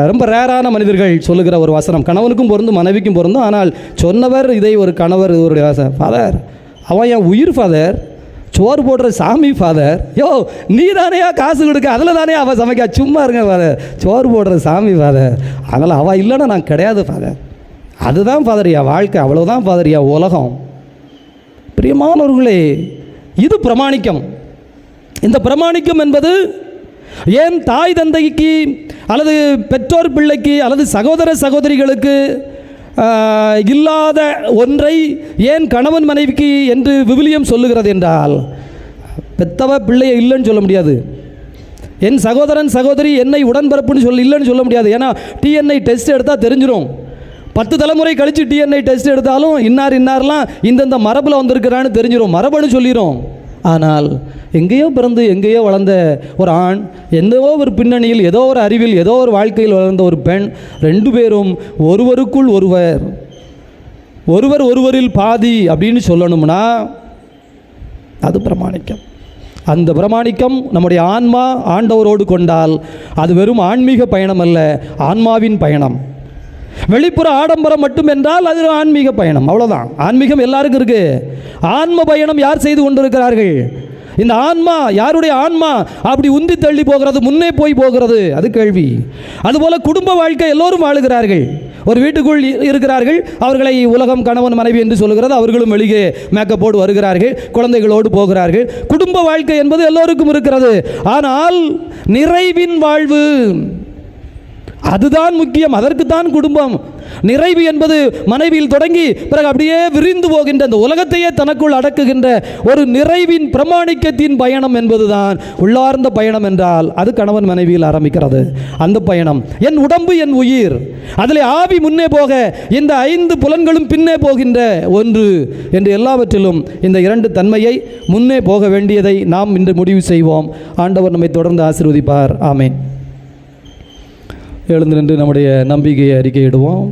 ரொம்ப ரேரான மனிதர்கள் சொல்லுகிற ஒரு வசனம், கணவனுக்கும் பொருந்தும் மனைவிக்கும் பொருந்தும். ஆனால் சொன்னவர் இதை ஒரு கணவர் இவருடைய ஃபாதர், அவன் என் உயிர் ஃபாதர், சோறு போடுற சாமி ஃபாதர், யோ நீ தானேயா காசு கொடுக்க, அதில் தானே அவள் சமைக்க, சும்மா இருங்க ஃபாதர், சோறு போடுற சாமி ஃபாதர், அதனால் அவள் இல்லைன்னா நான் கிடையாது ஃபாதர். அதுதான் ஃபாதரியா வாழ்க்கை, அவ்வளோதான் ஃபாதரியா உலகம். பிரியமானவர்களே, இது பிரமாணிக்கம். இந்த பிரமாணிக்கம் என்பது ஏன் தாய் தந்தைக்கு அல்லது பெற்றோர் பிள்ளைக்கு அல்லது சகோதர சகோதரிகளுக்கு இல்லாத ஒன்றை ஏன் கணவன் மனைவிக்கு என்று விவிலியம் சொல்லுகிறது என்றால், பெத்தவ பிள்ளையை இல்லைன்னு சொல்ல முடியாது, என் சகோதரன் சகோதரி என்னை உடன்பிறப்புன்னு இல்லைன்னு சொல்ல முடியாது. ஏன்னா டிஎன்ஐ டெஸ்ட் எடுத்தால் தெரிஞ்சிடும். 10 தலைமுறை கழித்து டிஎன்ஐ டெஸ்ட் எடுத்தாலும் இன்னார்லாம் இந்தந்த மரபில் வந்திருக்கிறான்னு தெரிஞ்சிடும், மரபணு சொல்லிடும். ஆனால் எங்கேயோ பிறந்து எங்கேயோ வளர்ந்த ஒரு ஆண், ஏதோ ஒரு பின்னணியில், ஏதோ ஒரு அறிவில், ஏதோ ஒரு வாழ்க்கையில் வளர்ந்த ஒரு பெண், 2 பேரும் ஒருவருக்குள் ஒருவர், ஒருவர் ஒருவரில் பாதி அப்படின்னு சொல்லணும்னா அது பிரமாணிக்கம். அந்த பிரமாணிக்கம் நம்முடைய ஆன்மா ஆண்டவரோடு கொண்டால் அது வெறும் ஆன்மீக பயணம் அல்ல, ஆன்மாவின் பயணம். வெளிப்புற ஆடம்பரம் மட்டும் என்றால் அது ஆன்மீக பயணம், அவ்வளோதான். ஆன்மீகம் எல்லாருக்கும் இருக்கு. ஆன்ம பயணம் யார் செய்து கொண்டிருக்கிறார்கள்? இந்த ஆன்மா, யாருடைய ஆன்மா அப்படி உந்தி தள்ளி போகிறது, முன்னே போகிறது? அது கேள்வி. அதுபோல குடும்ப வாழ்க்கை எல்லோரும் வாழுகிறார்கள். ஒரு வீட்டுக்குள் இருக்கிறார்கள், அவர்களை உலகம் கணவன் மனைவி என்று சொல்கிறது, அவர்களும் வெளியே மேக்கப்போடு வருகிறார்கள், குழந்தைகளோடு போகிறார்கள். குடும்ப வாழ்க்கை என்பது எல்லோருக்கும் இருக்கிறது. ஆனால் நிறைவின் வாழ்வு அதுதான் முக்கியம், அதற்குத்தான் குடும்பம். நிறைவு என்பது மனைவியில் தொடங்கி பிறகு அப்படியே விரிந்து போகின்ற, அந்த உலகத்தையே தனக்குள் அடக்குகின்ற ஒரு நிறைவின் பிரமாணிக்கத்தின் பயணம் என்பதுதான் உள்ளார்ந்த பயணம் என்றால் அது கணவன் மனைவியில் ஆரம்பிக்கிறது. அந்த பயணம் என் உடம்பு என் உயிர், அதில் ஆவி முன்னே போக இந்த 5 புலன்களும் பின்னே போகின்ற ஒன்று என்று எல்லாவற்றிலும் இந்த 2 தன்மையை முன்னே போக வேண்டியதை நாம் இன்று முடிவு செய்வோம். ஆண்டவர் நம்மை தொடர்ந்து ஆசீர்வதிப்பார். ஆமென். எழுந்து நின்று நம்முடைய நம்பிக்கையை அறிக்கையிடுவோம்.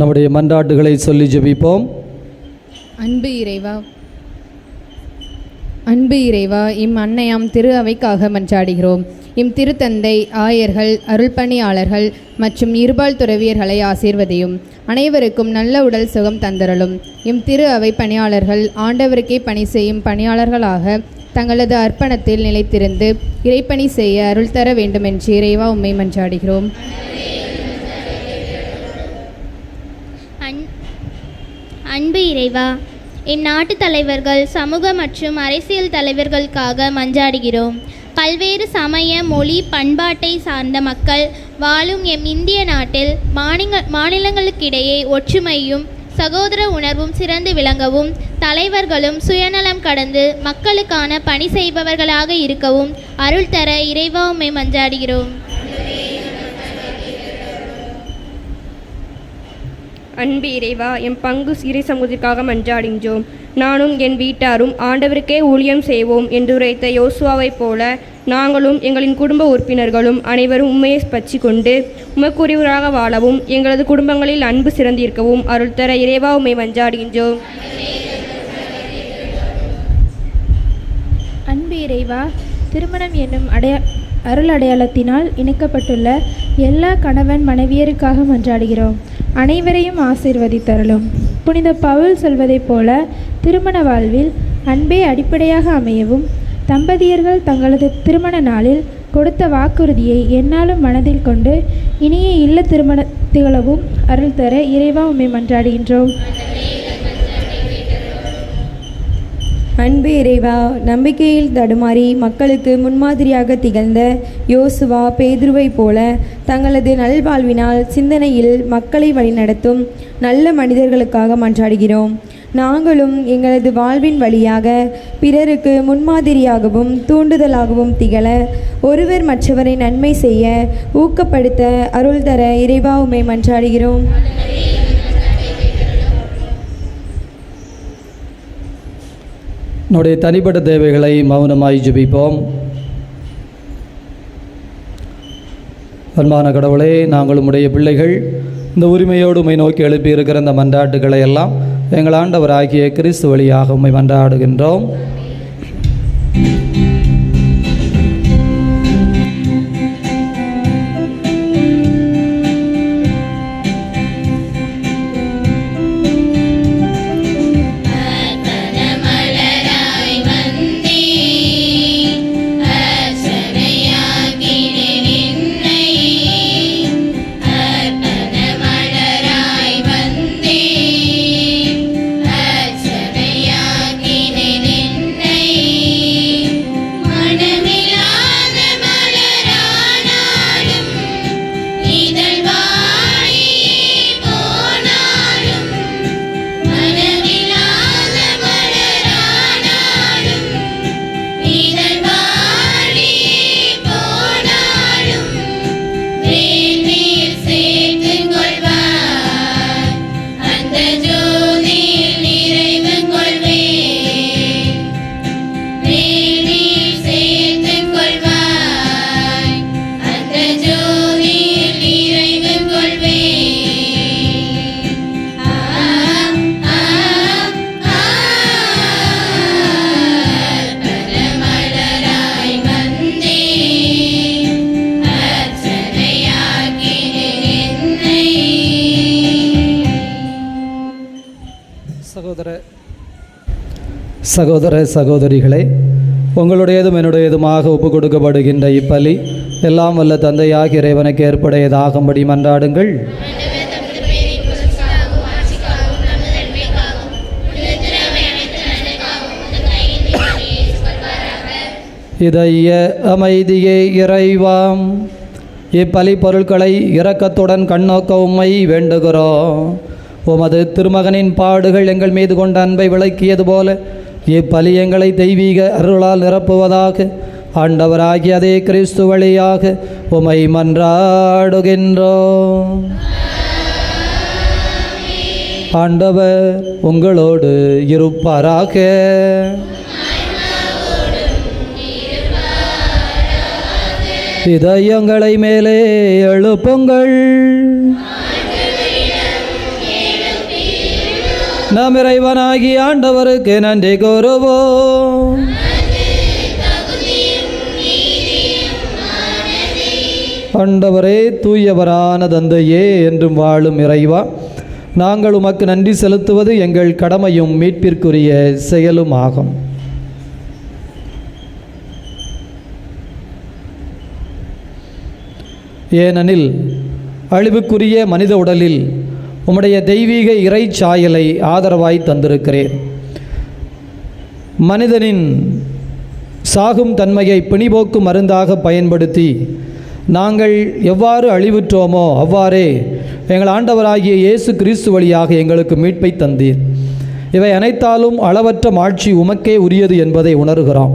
நம்முடைய மன்றாட்டுகளை சொல்லி ஜெபிப்போம். அன்பு இறைவா, இம் அன்னையாம் திரு அவைக்காக மன்றாடுகிறோம். இம் திருத்தந்தை, ஆயர்கள், அருள்பணியாளர்கள் மற்றும் இருபால் துறவியர்களை ஆசீர்வதியும். அனைவருக்கும் நல்ல உடல் சுகம் தந்தரலும். இம் திரு அவை பணியாளர்கள் ஆண்டவருக்கே பணி செய்யும் பணியாளர்களாக தங்களது அர்ப்பணத்தில் நிலைத்திருந்து இறைப்பணி செய்ய அருள் தர வேண்டும் என்று இறைவா உம்மை மன்றாடுகிறோம். அன்பு இறைவா, இந்நாட்டு தலைவர்கள், சமூக மற்றும் அரசியல் தலைவர்களுக்காக மன்றாடுகிறோம். பல்வேறு சமய, மொழி, பண்பாட்டை சார்ந்த மக்கள் வாழும் எம் இந்திய நாட்டில் மாநிலங்களுக்கிடையே ஒற்றுமையும் சகோதர உணர்வும் சிறந்து விளங்கவும், தலைவர்களும் சுயநலம் கடந்து மக்களுக்கான பணி செய்பவர்களாக இருக்கவும் அருள் தர இறைவா உம்மை மன்றாடுகிறோம். அன்பு இறைவா, என் பங்கு இறை சமூகத்திற்காக மன்றாடுகின்றோம். நானும் என் வீட்டாரும் ஆண்டவருக்கே ஊழியம் செய்வோம் என்று உரைத்த யோசுவாவைப் போல நாங்களும் எங்களின் குடும்ப உறுப்பினர்களும் அனைவரும் உண்மையை பற்றி கொண்டு உமக்குரியவராக வாழவும், எங்களது குடும்பங்களில் அன்பு சிறந்திருக்கவும் அருள் தர இறைவா உம்மை மன்றாடுகின்றோம். அன்பு இறைவா, திருமணம் என்னும் அருள் அடையாளத்தினால் இணைக்கப்பட்டுள்ள எல்லா கணவன் மனைவியருக்காக மன்றாடுகிறோம். அனைவரையும் ஆசீர்வதித்தருளும். புனித பவுல் சொல்வதைப் போல திருமண வாழ்வில் அன்பே அடிப்படையாக அமையவும், தம்பதியர்கள் தங்களது திருமண நாளில் கொடுத்த வாக்குறுதியை எந்நாளும் மனதில் கொண்டு இனிய இல்ல திருமண திகழவும் அருள் தர இறைவா உம்மை மன்றாடுகின்றோம். அன்பு இறைவா, நம்பிக்கையில் தடுமாறி மக்களுக்கு முன்மாதிரியாக திகழ்ந்த யோசுவா, பேதுருவை போல தங்களது நல்வாழ்வினால் சிந்தனையில் மக்களை வழிநடத்தும் நல்ல மனிதர்களுக்காக மன்றாடுகிறோம். நாங்களும் எங்களது வாழ்வின் வழியாக பிறருக்கு முன்மாதிரியாகவும் தூண்டுதலாகவும் திகழ, ஒருவர் மற்றவரை நன்மை செய்ய ஊக்கப்படுத்த அருள் தர இறைவா உம்மை மன்றாடுகிறோம். நம்முடைய தனிப்பட்ட தேவைகளை மௌனமாய் ஜெபிப்போம். அன்பான கடவுளே, நாங்கள் உம்முடைய பிள்ளைகள் இந்த உரிமையோடு உம்மை நோக்கி எழுப்பியிருக்கிற இந்த மன்றாட்டுகளை எல்லாம் எங்கள் ஆண்டவராகிய கிறிஸ்து வழியாக உம்மை மன்றாடுகின்றோம். சகோதர சகோதரிகளே, உங்களுடையதும் என்னுடையதுமாக ஒப்புக் கொடுக்கப்படுகின்ற இப்பலி எல்லாம் வல்ல தந்தையாகிய இறைவனுக்கு ஏற்புடையதாகும்படி மன்றாடுங்கள். இதய அமைதியே இறைவாம், இப்பலி பொருட்களை இரக்கத்துடன் கண்ணோக்க உம்மை வேண்டுகிறோம். உமது திருமகனின் பாடுகள் எங்கள் மீது கொண்ட அன்பை விளக்கியது போல இப்பலி எங்களை தெய்வீக அருளால் நிரப்புவதாக. ஆண்டவராகிய அதே கிறிஸ்து வழியாக உம்மை மன்றாடுகின்றோம். ஆண்டவர் உங்களோடு இருப்பாராக. இதயங்களை மேலே எழுப்புங்கள். நாம் இறைவனாகி ஆண்டவருக்கு நன்றி கூறுவோம். ஆண்டவரே, தூயவரான தந்தையே, என்றும் வாழும் இறைவா, நாங்கள் உமக்கு நன்றி செலுத்துவது எங்கள் கடமையும் மீட்பிற்குரிய செயலும் ஆகும். ஏனெனில் அழிவுக்குரிய மனித உடலில் உம்முடைய தெய்வீக இறை சாயலை ஆதரவாய் தந்திருக்கிறீர். மனிதனின் சாகும் தன்மையை பிணிபோக்கு மருந்தாக பயன்படுத்தி நாங்கள் எவ்வாறு அழிவுற்றோமோ அவ்வாறே எங்கள் ஆண்டவராகிய இயேசு கிறிஸ்து வழியாக எங்களுக்கு மீட்பை தந்தீர். இவை அனைத்தாலும் அளவற்ற மாட்சி உமக்கே உரியது என்பதை உணர்கிறோம்.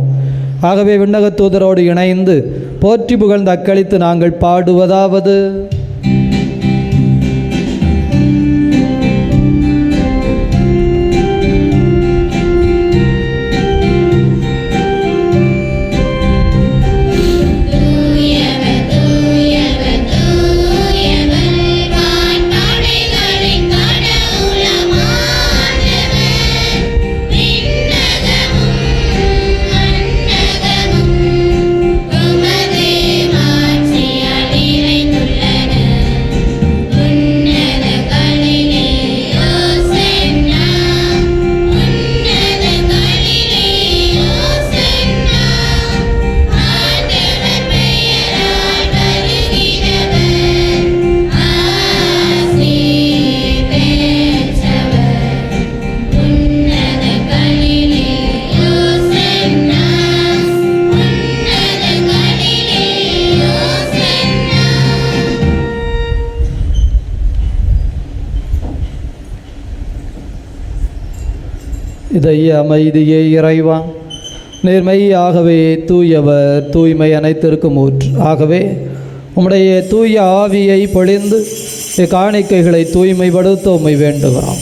ஆகவே விண்ணகத் தூதரோடு இணைந்து போற்றி புகழ்ந்து அக்களித்து நாங்கள் பாடுவதாவது: இதைய அமைதியை இறைவா, நேர்மையாகவே தூயவர், தூய்மை அனைத்திற்கும் ஊற்று. ஆகவே உம்முடைய தூய ஆவியை பொழிந்து இக்காணிக்கைகளை தூய்மைப்படுத்த உம்மை வேண்டுகிறோம்.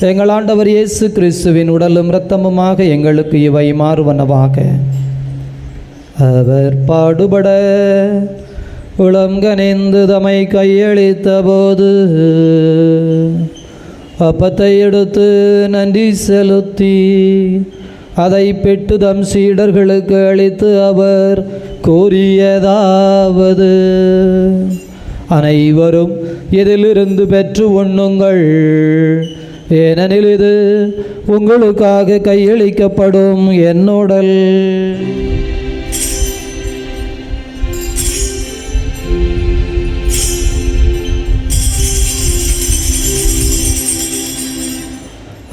எங்கள் ஆண்டவர் இயேசு கிறிஸ்துவின் உடலும் இரத்தமுமாக எங்களுக்கு இவை மாறுவனவாக. அவர் பாடுபட உளம்கனிந்து தம்மை கையளித்த போது அப்பத்தை எடுத்து நன்றி செலுத்தி அதை பெற்று தம் சீடர்களுக்கு அளித்து அவர் கூறியதாவது: அனைவரும் இதிலிருந்து பெற்று உண்ணுங்கள், ஏனெனில் இது உங்களுக்காக கையளிக்கப்படும் என் உடல்.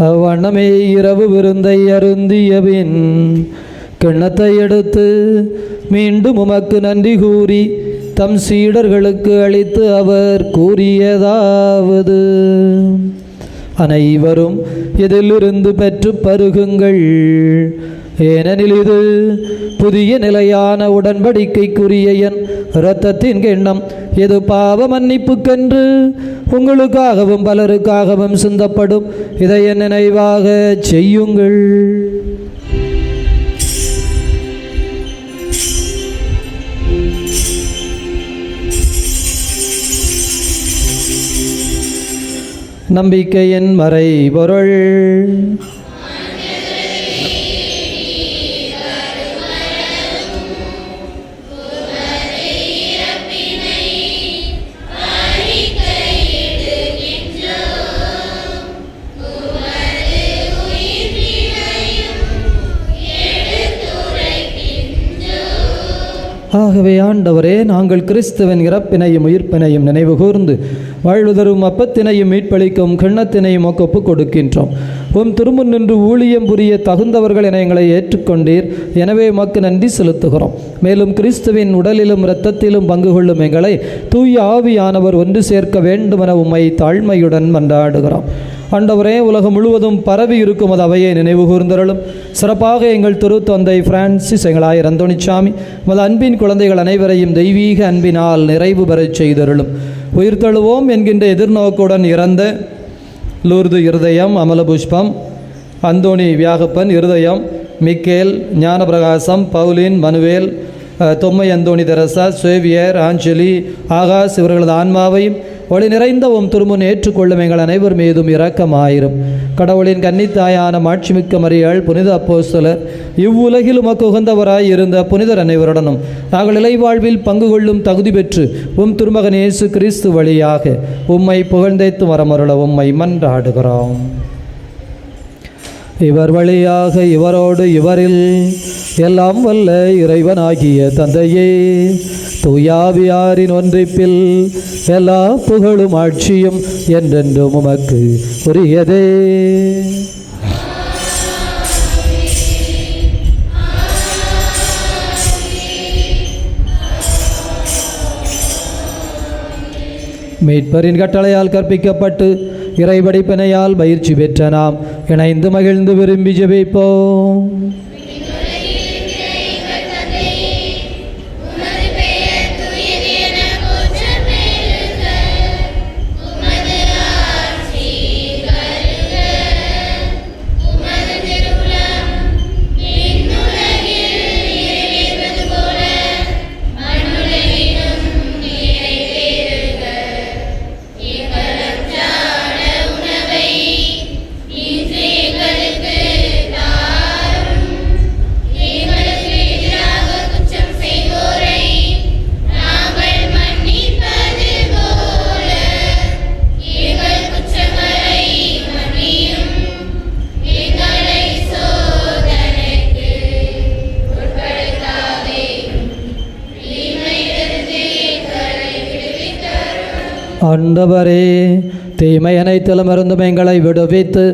அவ்வண்ணமே இரவு விருந்தை அருந்தியபின் கிண்ணத்தை எடுத்து மீண்டும் உமக்கு நன்றி கூறி தம் சீடர்களுக்கு அளித்து அவர் கூறியதாவது: அனைவரும் இதிலிருந்து பெற்று பருகுங்கள், ஏனெனில் இது புதிய நிலையான உடன்படிக்கைக்குரிய என் இரத்தத்தின் கிண்ணம். இது பாவ மன்னிப்புக்கென்று உங்களுக்காகவும் பலருக்காகவும் சிந்தப்படும். இதை என் நினைவாக செய்யுங்கள். நம்பிக்கையின் மறைபொருள். ஆகவே ஆண்டவரே, நாங்கள் கிறிஸ்துவின் இறப்பினையும் உயிர்ப்பினையும் நினைவு கூர்ந்து வாழ்வு தரும் அப்பத்தினையும் மீட்பளிக்கும் கிண்ணத்தினையும் ஒப்புக் கொடுக்கின்றோம். உம் திருமுன் நின்று ஊழியம் புரிய தகுந்தவர்கள் என எங்களை ஏற்றுக்கொண்டீர். எனவே உமக்கு நன்றி செலுத்துகிறோம். மேலும் கிறிஸ்துவின் உடலிலும் இரத்தத்திலும் பங்கு கொள்ளும் எங்களை தூய ஆவியானவர் ஒன்று சேர்க்க வேண்டுமென உம்மை தாழ்மையுடன் மன்றாடுகிறோம். ஆண்டவரே, உலகம் முழுவதும் பரவி இருக்கும் அது அவையை நினைவு கூர்ந்தருளும். சிறப்பாக எங்கள் திருத்தந்தை பிரான்சிஸ், எங்களாயர் அந்தோணிச்சாமி, மது அன்பின் குழந்தைகள் அனைவரையும் தெய்வீக அன்பினால் நிறைவு பெறச் செய்தருளும். உயிர்த்தெழுவோம் என்கின்ற எதிர்நோக்குடன் இறந்த லூர்து இருதயம், அமலபுஷ்பம், அந்தோணி வியாகப்பன் இருதயம், மிக்கேல், ஞானபிரகாசம், பவுலின், மனுவேல், தொம்மை அந்தோணி தெரசா, சேவியர், ஆஞ்சலி, ஆகாஷ் இவர்களது ஆன்மாவையும் ஒளி நிறைந்த உம் திருமுன் ஏற்றுக்கொள்ளும் எங்கள் அனைவர் மீதும் இரக்கமாயிரும். கடவுளின் கன்னித்தாயான மாட்சிமிக்க மரியாள், புனித அப்போஸ்தலர், இவ்வுலகில் உமக்கு உகந்தவராய் இருந்த புனிதர் அனைவருடனும் நாங்கள் இலைவாழ்வில் பங்கு கொள்ளும் தகுதி பெற்று உம் திருமகன் இயேசு கிறிஸ்து வழியாக உம்மை புகழ்ந்தேத்து வரமருள உம்மை மன்றாடுகிறோம். இவர் வழியாக, இவரோடு, இவரில் எல்லாம் வல்ல இறைவனாகிய தந்தையே, தூயாவியாரின் ஒன்றிப்பில் எல்லா புகழும் ஆட்சியும் என்றென்றும் உமக்கு உரியதே. மீட்பரின் கட்டளையால் கற்பிக்கப்பட்டு இறைபடிப்பினையால் பயிற்சி பெற்ற நாம் இணைந்து மகிழ்ந்து விரும்பி ஜெபிப்போம். ஆண்டவரே, தீமை அனைத்திலும் இருந்தும் எங்களை விடுவித்து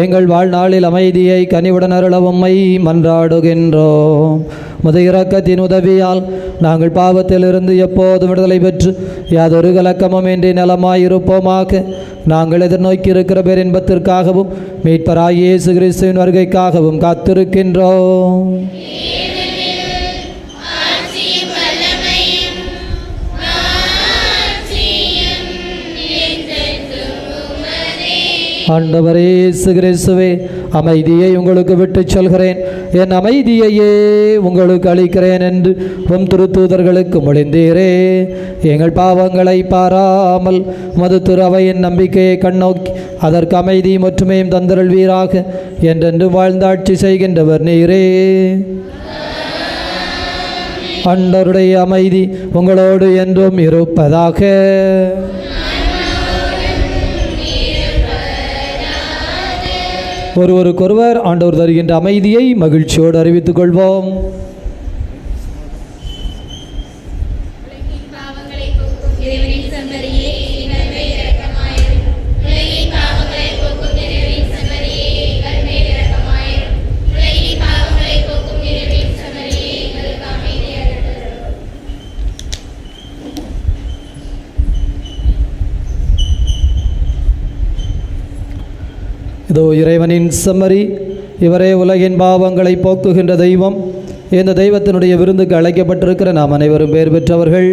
எங்கள் வாழ்நாளில் அமைதியை கனிவுடன் அருள உம்மை மன்றாடுகின்றோம். முது இரக்கத்தின் உதவியால் நாங்கள் பாவத்திலிருந்து எப்போதும் விடுதலை பெற்று யாதொரு கலக்கமும் இன்றி நலமாயிருப்போமாக. நாங்கள் எதிர்நோக்கியிருக்கிற பேரின்பத்திற்காகவும் மீட்பராகிய இயேசு கிறிஸ்துவின் வருகைக்காகவும் காத்திருக்கின்றோம். ஆண்டவரே இயேசு கிறிஸ்துவே, அமைதியை உங்களுக்கு விட்டுச் சொல்கிறேன், என் அமைதியையே உங்களுக்கு அளிக்கிறேன் என்று உம் திருத்தூதர்களுக்கு மொழிந்தீரே. எங்கள் பாவங்களை பாராமல் மது திருவையின் நம்பிக்கையை கண்ணோக்கி அதற்கு அமைதி ஒற்றுமையும் தந்தருள்வீராக. என்றென்று வாழ்ந்தாட்சி செய்கின்றவர் நீரே. ஆண்டவருடைய அமைதி உங்களோடு என்றும் இருப்பதாக. ஒருவருக்கொருவர் ஆண்டவர் தருகின்ற அமைதியை மகிழ்ச்சியோடு அறிவித்துக் கொள்வோம். இதோ இறைவனின் செம்மறி, இவரே உலகின் பாவங்களை போக்குகின்ற தெய்வம். இந்த தெய்வத்தினுடைய விருந்துக்கு அழைக்கப்பட்டிருக்கிற நாம் அனைவரும் பேர் பெற்றவர்கள்.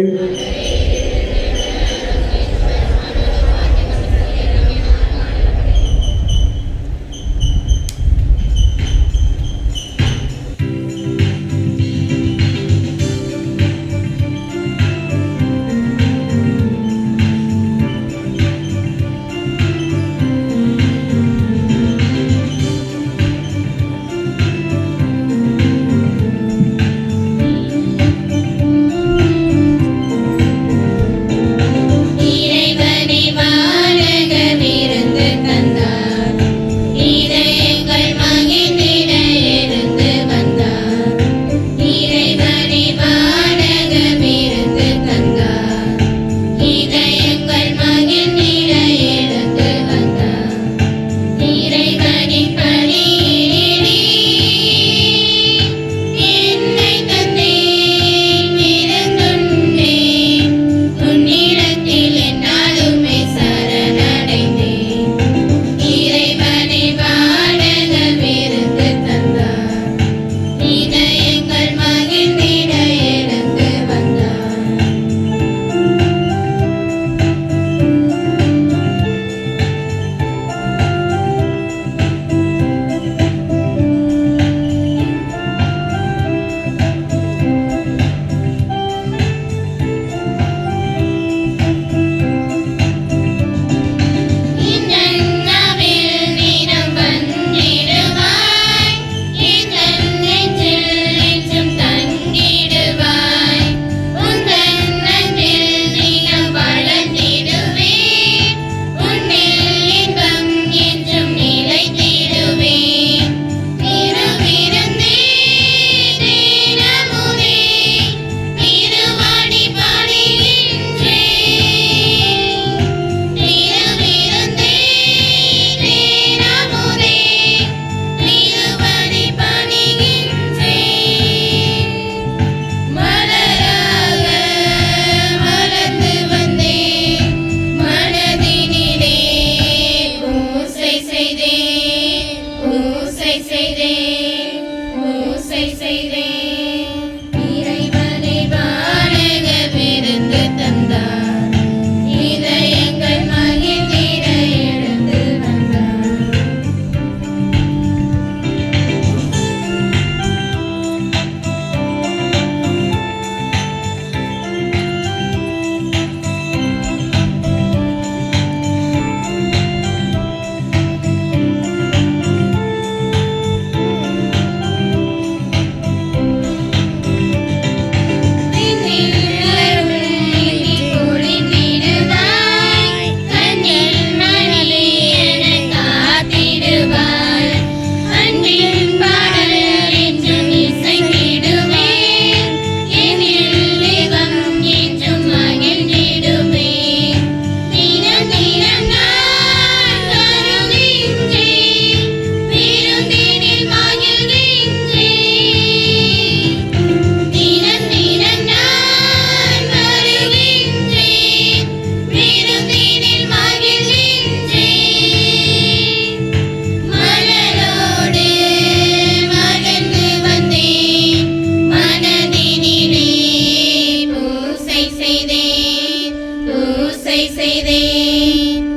பூசை செய்தேன் பூசை செய்தேன் இறைவனை வாழக விருந்து தந்தார் இதயங்கள் மகிழ்ந்திட எழுந்து வந்தார்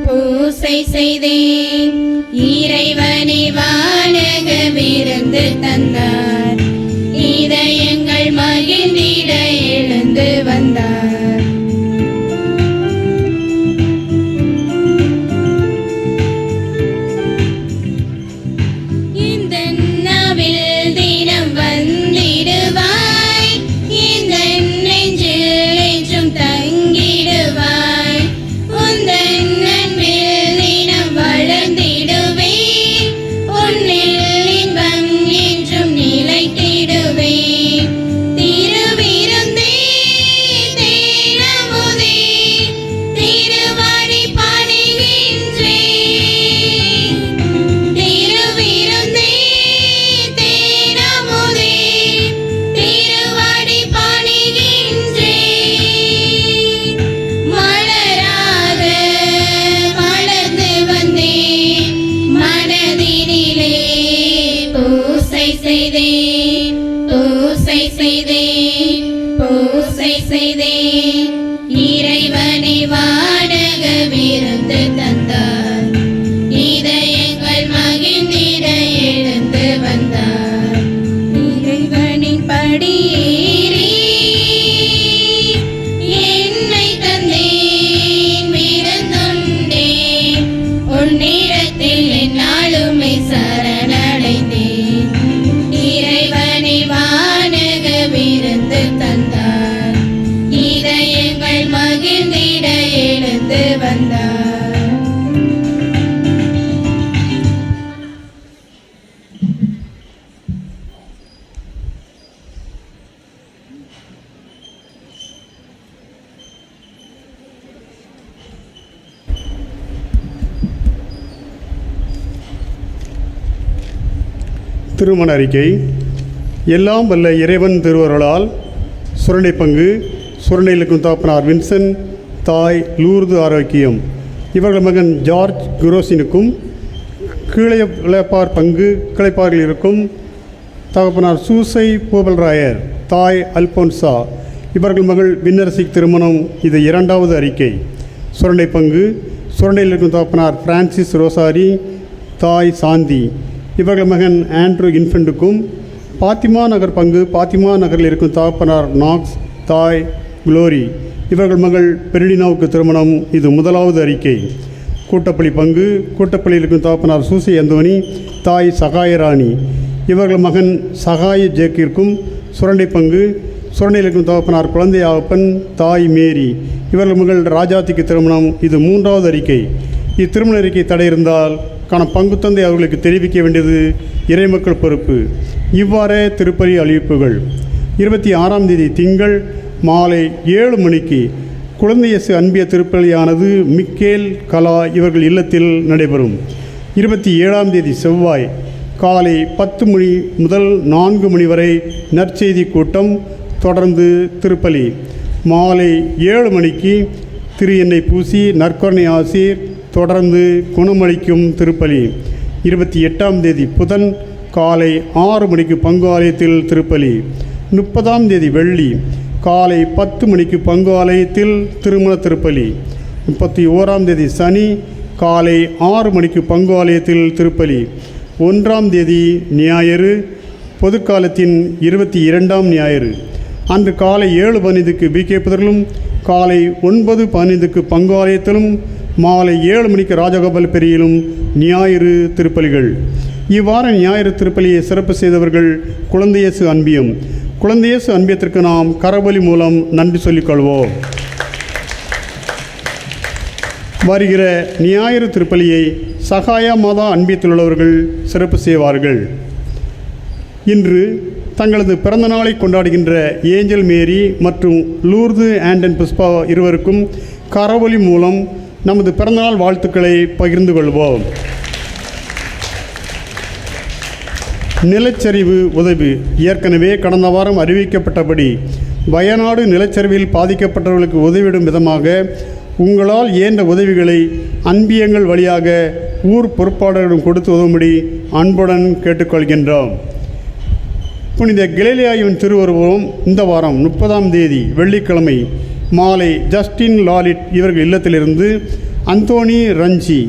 பூசை செய்தேன் இறைவனை வாழக விருந்து தந்தார் இதயங்கள் மகிழ்ந்திட எழுந்து வந்தார் இந்த நவில் தினம் வந்திடுவாய் இந்த நெஞ்சில் என்றும் தங்கிடுவாய் உந்தன் அன்பில் தினம் வளர்ந்திடுவேன் உன்னில் இன்பம் என்றும் நிலைத்திடுவேன் திருவிருந்தே தேனமுதே திருவடி பணிகின்றேன் திருவிருந்தே தேனமுதே திருவடி பணிகின்றேன் மலராக மலர்ந்து வந்தேன் மனதினிலே பூசை செய்தேன் பூசை செய்தேன் பூசை செய்தேன் இறைவனை வாழக விருந்து தந்தார் இதயங்கள் மகிழ்ந்திட எழுந்து வந்தார் இறைவனின் படியேறி என்னை தந்தேன் விருந்துண்டேன் உன்னிடத்தில் என்னாலுமே சரணடைந்தேன் இறைவனை வானக விருந்து தந்தார் இதயங்கள் மகிழ்ந்திட எழுந்து வந்தார் திருமண அறிக்கை. எல்லாம் வல்ல இறைவன் திருவருளால் சுரண்டை பங்கு சுரண்டையில் இருக்கும் தாப்பனார் வின்சென்ட், தாய் லூர்து ஆரோக்கியம், இவர்கள் மகன் ஜார்ஜ் குரோசினுக்கும் கிளைப்பார் பங்கு கிளைப்பாரில் இருக்கும் தகப்பனார் சூசை பூபல்ராயர், தாய் அல்போன்சா, இவர்கள் மகள் விண்ணரசிக்கு திருமணம். இது இரண்டாவது அறிக்கை. சுரண்டை பங்கு சுரண்டையில் இருக்கும் தகப்பனார் பிரான்சிஸ் ரோசாரி, தாய் சாந்தி, இவர்கள் மகன் ஆண்ட்ரூ இன்ஃபென்ட்டுக்கும் பாத்திமா நகர் பங்கு பாத்திமா நகரில் இருக்கும் தகப்பனார் நாக்ஸ், தாய் குளோரி, இவர்கள் மகள் பெர்டினாவுக்கு திருமணம். இது முதலாவது அறிக்கை. கூட்டப்பள்ளி பங்கு கூட்டப்பள்ளியில் இருக்கும் தகப்பனார் சூசை அந்தோனி, தாய் சகாயராணி, இவர்கள் மகன் சகாய ஜேக்கிற்கும் சுரண்டை பங்கு சுரண்டையில் இருக்கும் தகப்பனார் குழந்தையாகப்பன், தாய் மேரி, இவர்கள் மகள் ராஜாத்திக்கு திருமணம். இது மூன்றாவது அறிக்கை. இத்திருமண அறிக்கை தடை இருந்தால் பங்கு தந்தை அவர்களுக்கு தெரிவிக்க வேண்டியது இறைமக்கள் பொறுப்பு. இவ்வாறே திருப்பலி அளிப்புகள். 26ஆம் தேதி திங்கள் மாலை 7 மணிக்கு குழந்தையேசு அன்பிய திருப்பலியானது மிக்கேல், கலா இவர்கள் இல்லத்தில் நடைபெறும். 27ஆம் தேதி செவ்வாய் காலை 10 மணி முதல் 4 மணி வரை நற்செய்தி கூட்டம், தொடர்ந்து திருப்பலி. மாலை 7 மணிக்கு திரு எண்ணெய் பூசி நற்கருணை ஆசீர், தொடர்ந்து குணமளிக்கும் திருப்பலி. 28ஆம் தேதி புதன் காலை 6 மணிக்கு பங்கு ஆலயத்தில் திருப்பலி. 30ஆம் தேதி வெள்ளி காலை 10 மணிக்கு பங்கு ஆலயத்தில் திருமண திருப்பலி. 31ஆம் தேதி சனி காலை 6 மணிக்கு பங்கு ஆலயத்தில் திருப்பலி. 1ஆம் தேதி ஞாயிறு பொதுக்காலத்தின் 22ஆம் ஞாயிறு அன்று காலை 7:15க்கு பிகே புதரிலும், காலை 9:15க்கு பங்கு ஆலயத்திலும், மாலை 7 மணிக்கு ராஜகோபால் பெரியிலும் ஞாயிறு திருப்பலிகள். இவ்வாறு ஞாயிறு திருப்பலியை சிறப்பு செய்தவர்கள் குழந்தையேசு அன்பியம். குழந்தையேசு அன்பியத்திற்கு நாம் கரவொலி மூலம் நன்றி சொல்லிக் கொள்வோம். வருகிற ஞாயிறு திருப்பலியை சகாயா மாதா அன்பியத்தில் உள்ளவர்கள் சிறப்பு செய்வார்கள். இன்று தங்களது பிறந்த நாளை கொண்டாடுகின்ற ஏஞ்சல் மேரி மற்றும் லூர்து ஆண்டன் புஷ்பா இருவருக்கும் கரவொலி மூலம் நமது பிறந்தநாள் வாழ்த்துக்களை பகிர்ந்து கொள்வோம். நிலச்சரிவு உதவி. ஏற்கனவே கடந்த வாரம் அறிவிக்கப்பட்டபடி வயநாடு நிலச்சரிவில் பாதிக்கப்பட்டவர்களுக்கு உதவிடும் விதமாக உங்களால் இயன்ற உதவிகளை அன்பியங்கள் வழியாக ஊர் பொறுப்பாளர்களிடம் கொடுத்து உதவும்படி அன்புடன் கேட்டுக்கொள்கின்றோம். புனித கெலிலியாவின் திருவுருவம் இந்த வாரம் 30ஆம் தேதி வெள்ளிக்கிழமை மாலை ஜஸ்டின் லாலிட் இவர்கள் இல்லத்திலிருந்து அந்தோனி ரஞ்சி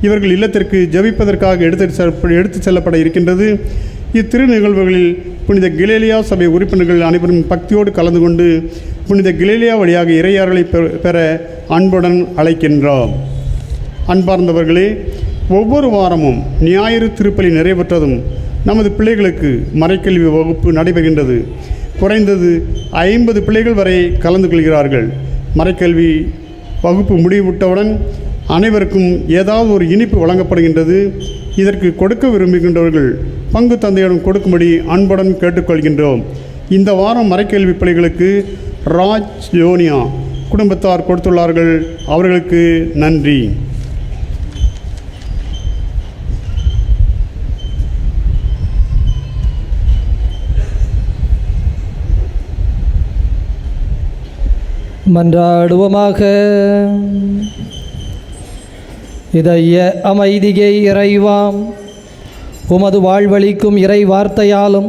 இவர்கள் இல்லத்திற்கு ஜபிப்பதற்காக எடுத்து செல்லப்பட இருக்கின்றது. இத்திரு நிகழ்வுகளில் புனித கெலிலியா சபை உறுப்பினர்கள் அனைவரும் பக்தியோடு கலந்து கொண்டு புனித கெலிலியா வழியாக இறையார்களை பெற அன்புடன் அழைக்கின்றோம். அன்பார்ந்தவர்களே, ஒவ்வொரு வாரமும் ஞாயிறு திருப்பலி நிறைவேற்றதும் நமது பிள்ளைகளுக்கு மறைக்கல்வி வகுப்பு நடைபெறுகின்றது. குறைந்தது 50 பிள்ளைகள் வரை கலந்து கொள்கிறார்கள். மறைக்கல்வி வகுப்பு முடிவுவிட்டவுடன் அனைவருக்கும் ஏதாவது ஒரு இனிப்பு வழங்கப்படுகின்றது. இதற்கு கொடுக்க விரும்புகின்றவர்கள் பங்கு தந்தையிடம் கொடுக்கும்படி அன்புடன் கேட்டுக்கொள்கின்றோம். இந்த வாரம் மறைக்கல்வி பிள்ளைகளுக்கு ராஜ் யோனியா குடும்பத்தார் கொடுத்துள்ளார்கள். அவர்களுக்கு நன்றி. மன்றாடுவோமாக. இதய அமைதியை இறைவாம் உமது வாழ்வளிக்கும் இறை வார்த்தையாலும்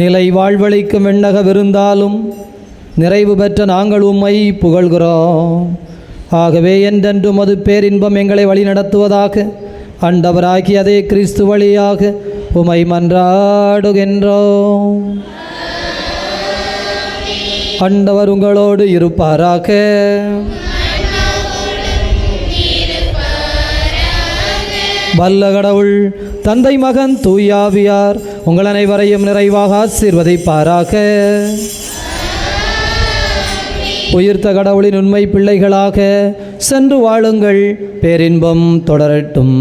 நிலை வாழ்வளிக்கும் விண்ணக விருந்தாலும் நிறைவு பெற்ற நாங்கள் உம்மை புகழ்கிறோம். ஆகவே என்றென்றும் அது பேரின்பம் எங்களை வழிநடத்துவதாக ஆண்டவராகி அதே கிறிஸ்து வழியாக உம்மை மன்றாடுகின்றோம். ஆண்டவர் உங்களோடு இருப்பாராக. வல்ல கடவுள் தந்தை மகன் தூயாவியார் உங்கள் அனைவரையும் நிறைவாக ஆசீர்வதிப்பாராக. உயிர்த்த கடவுளின் உண்மை பிள்ளைகளாக சென்று வாழுங்கள். பேரின்பம் தொடரட்டும்.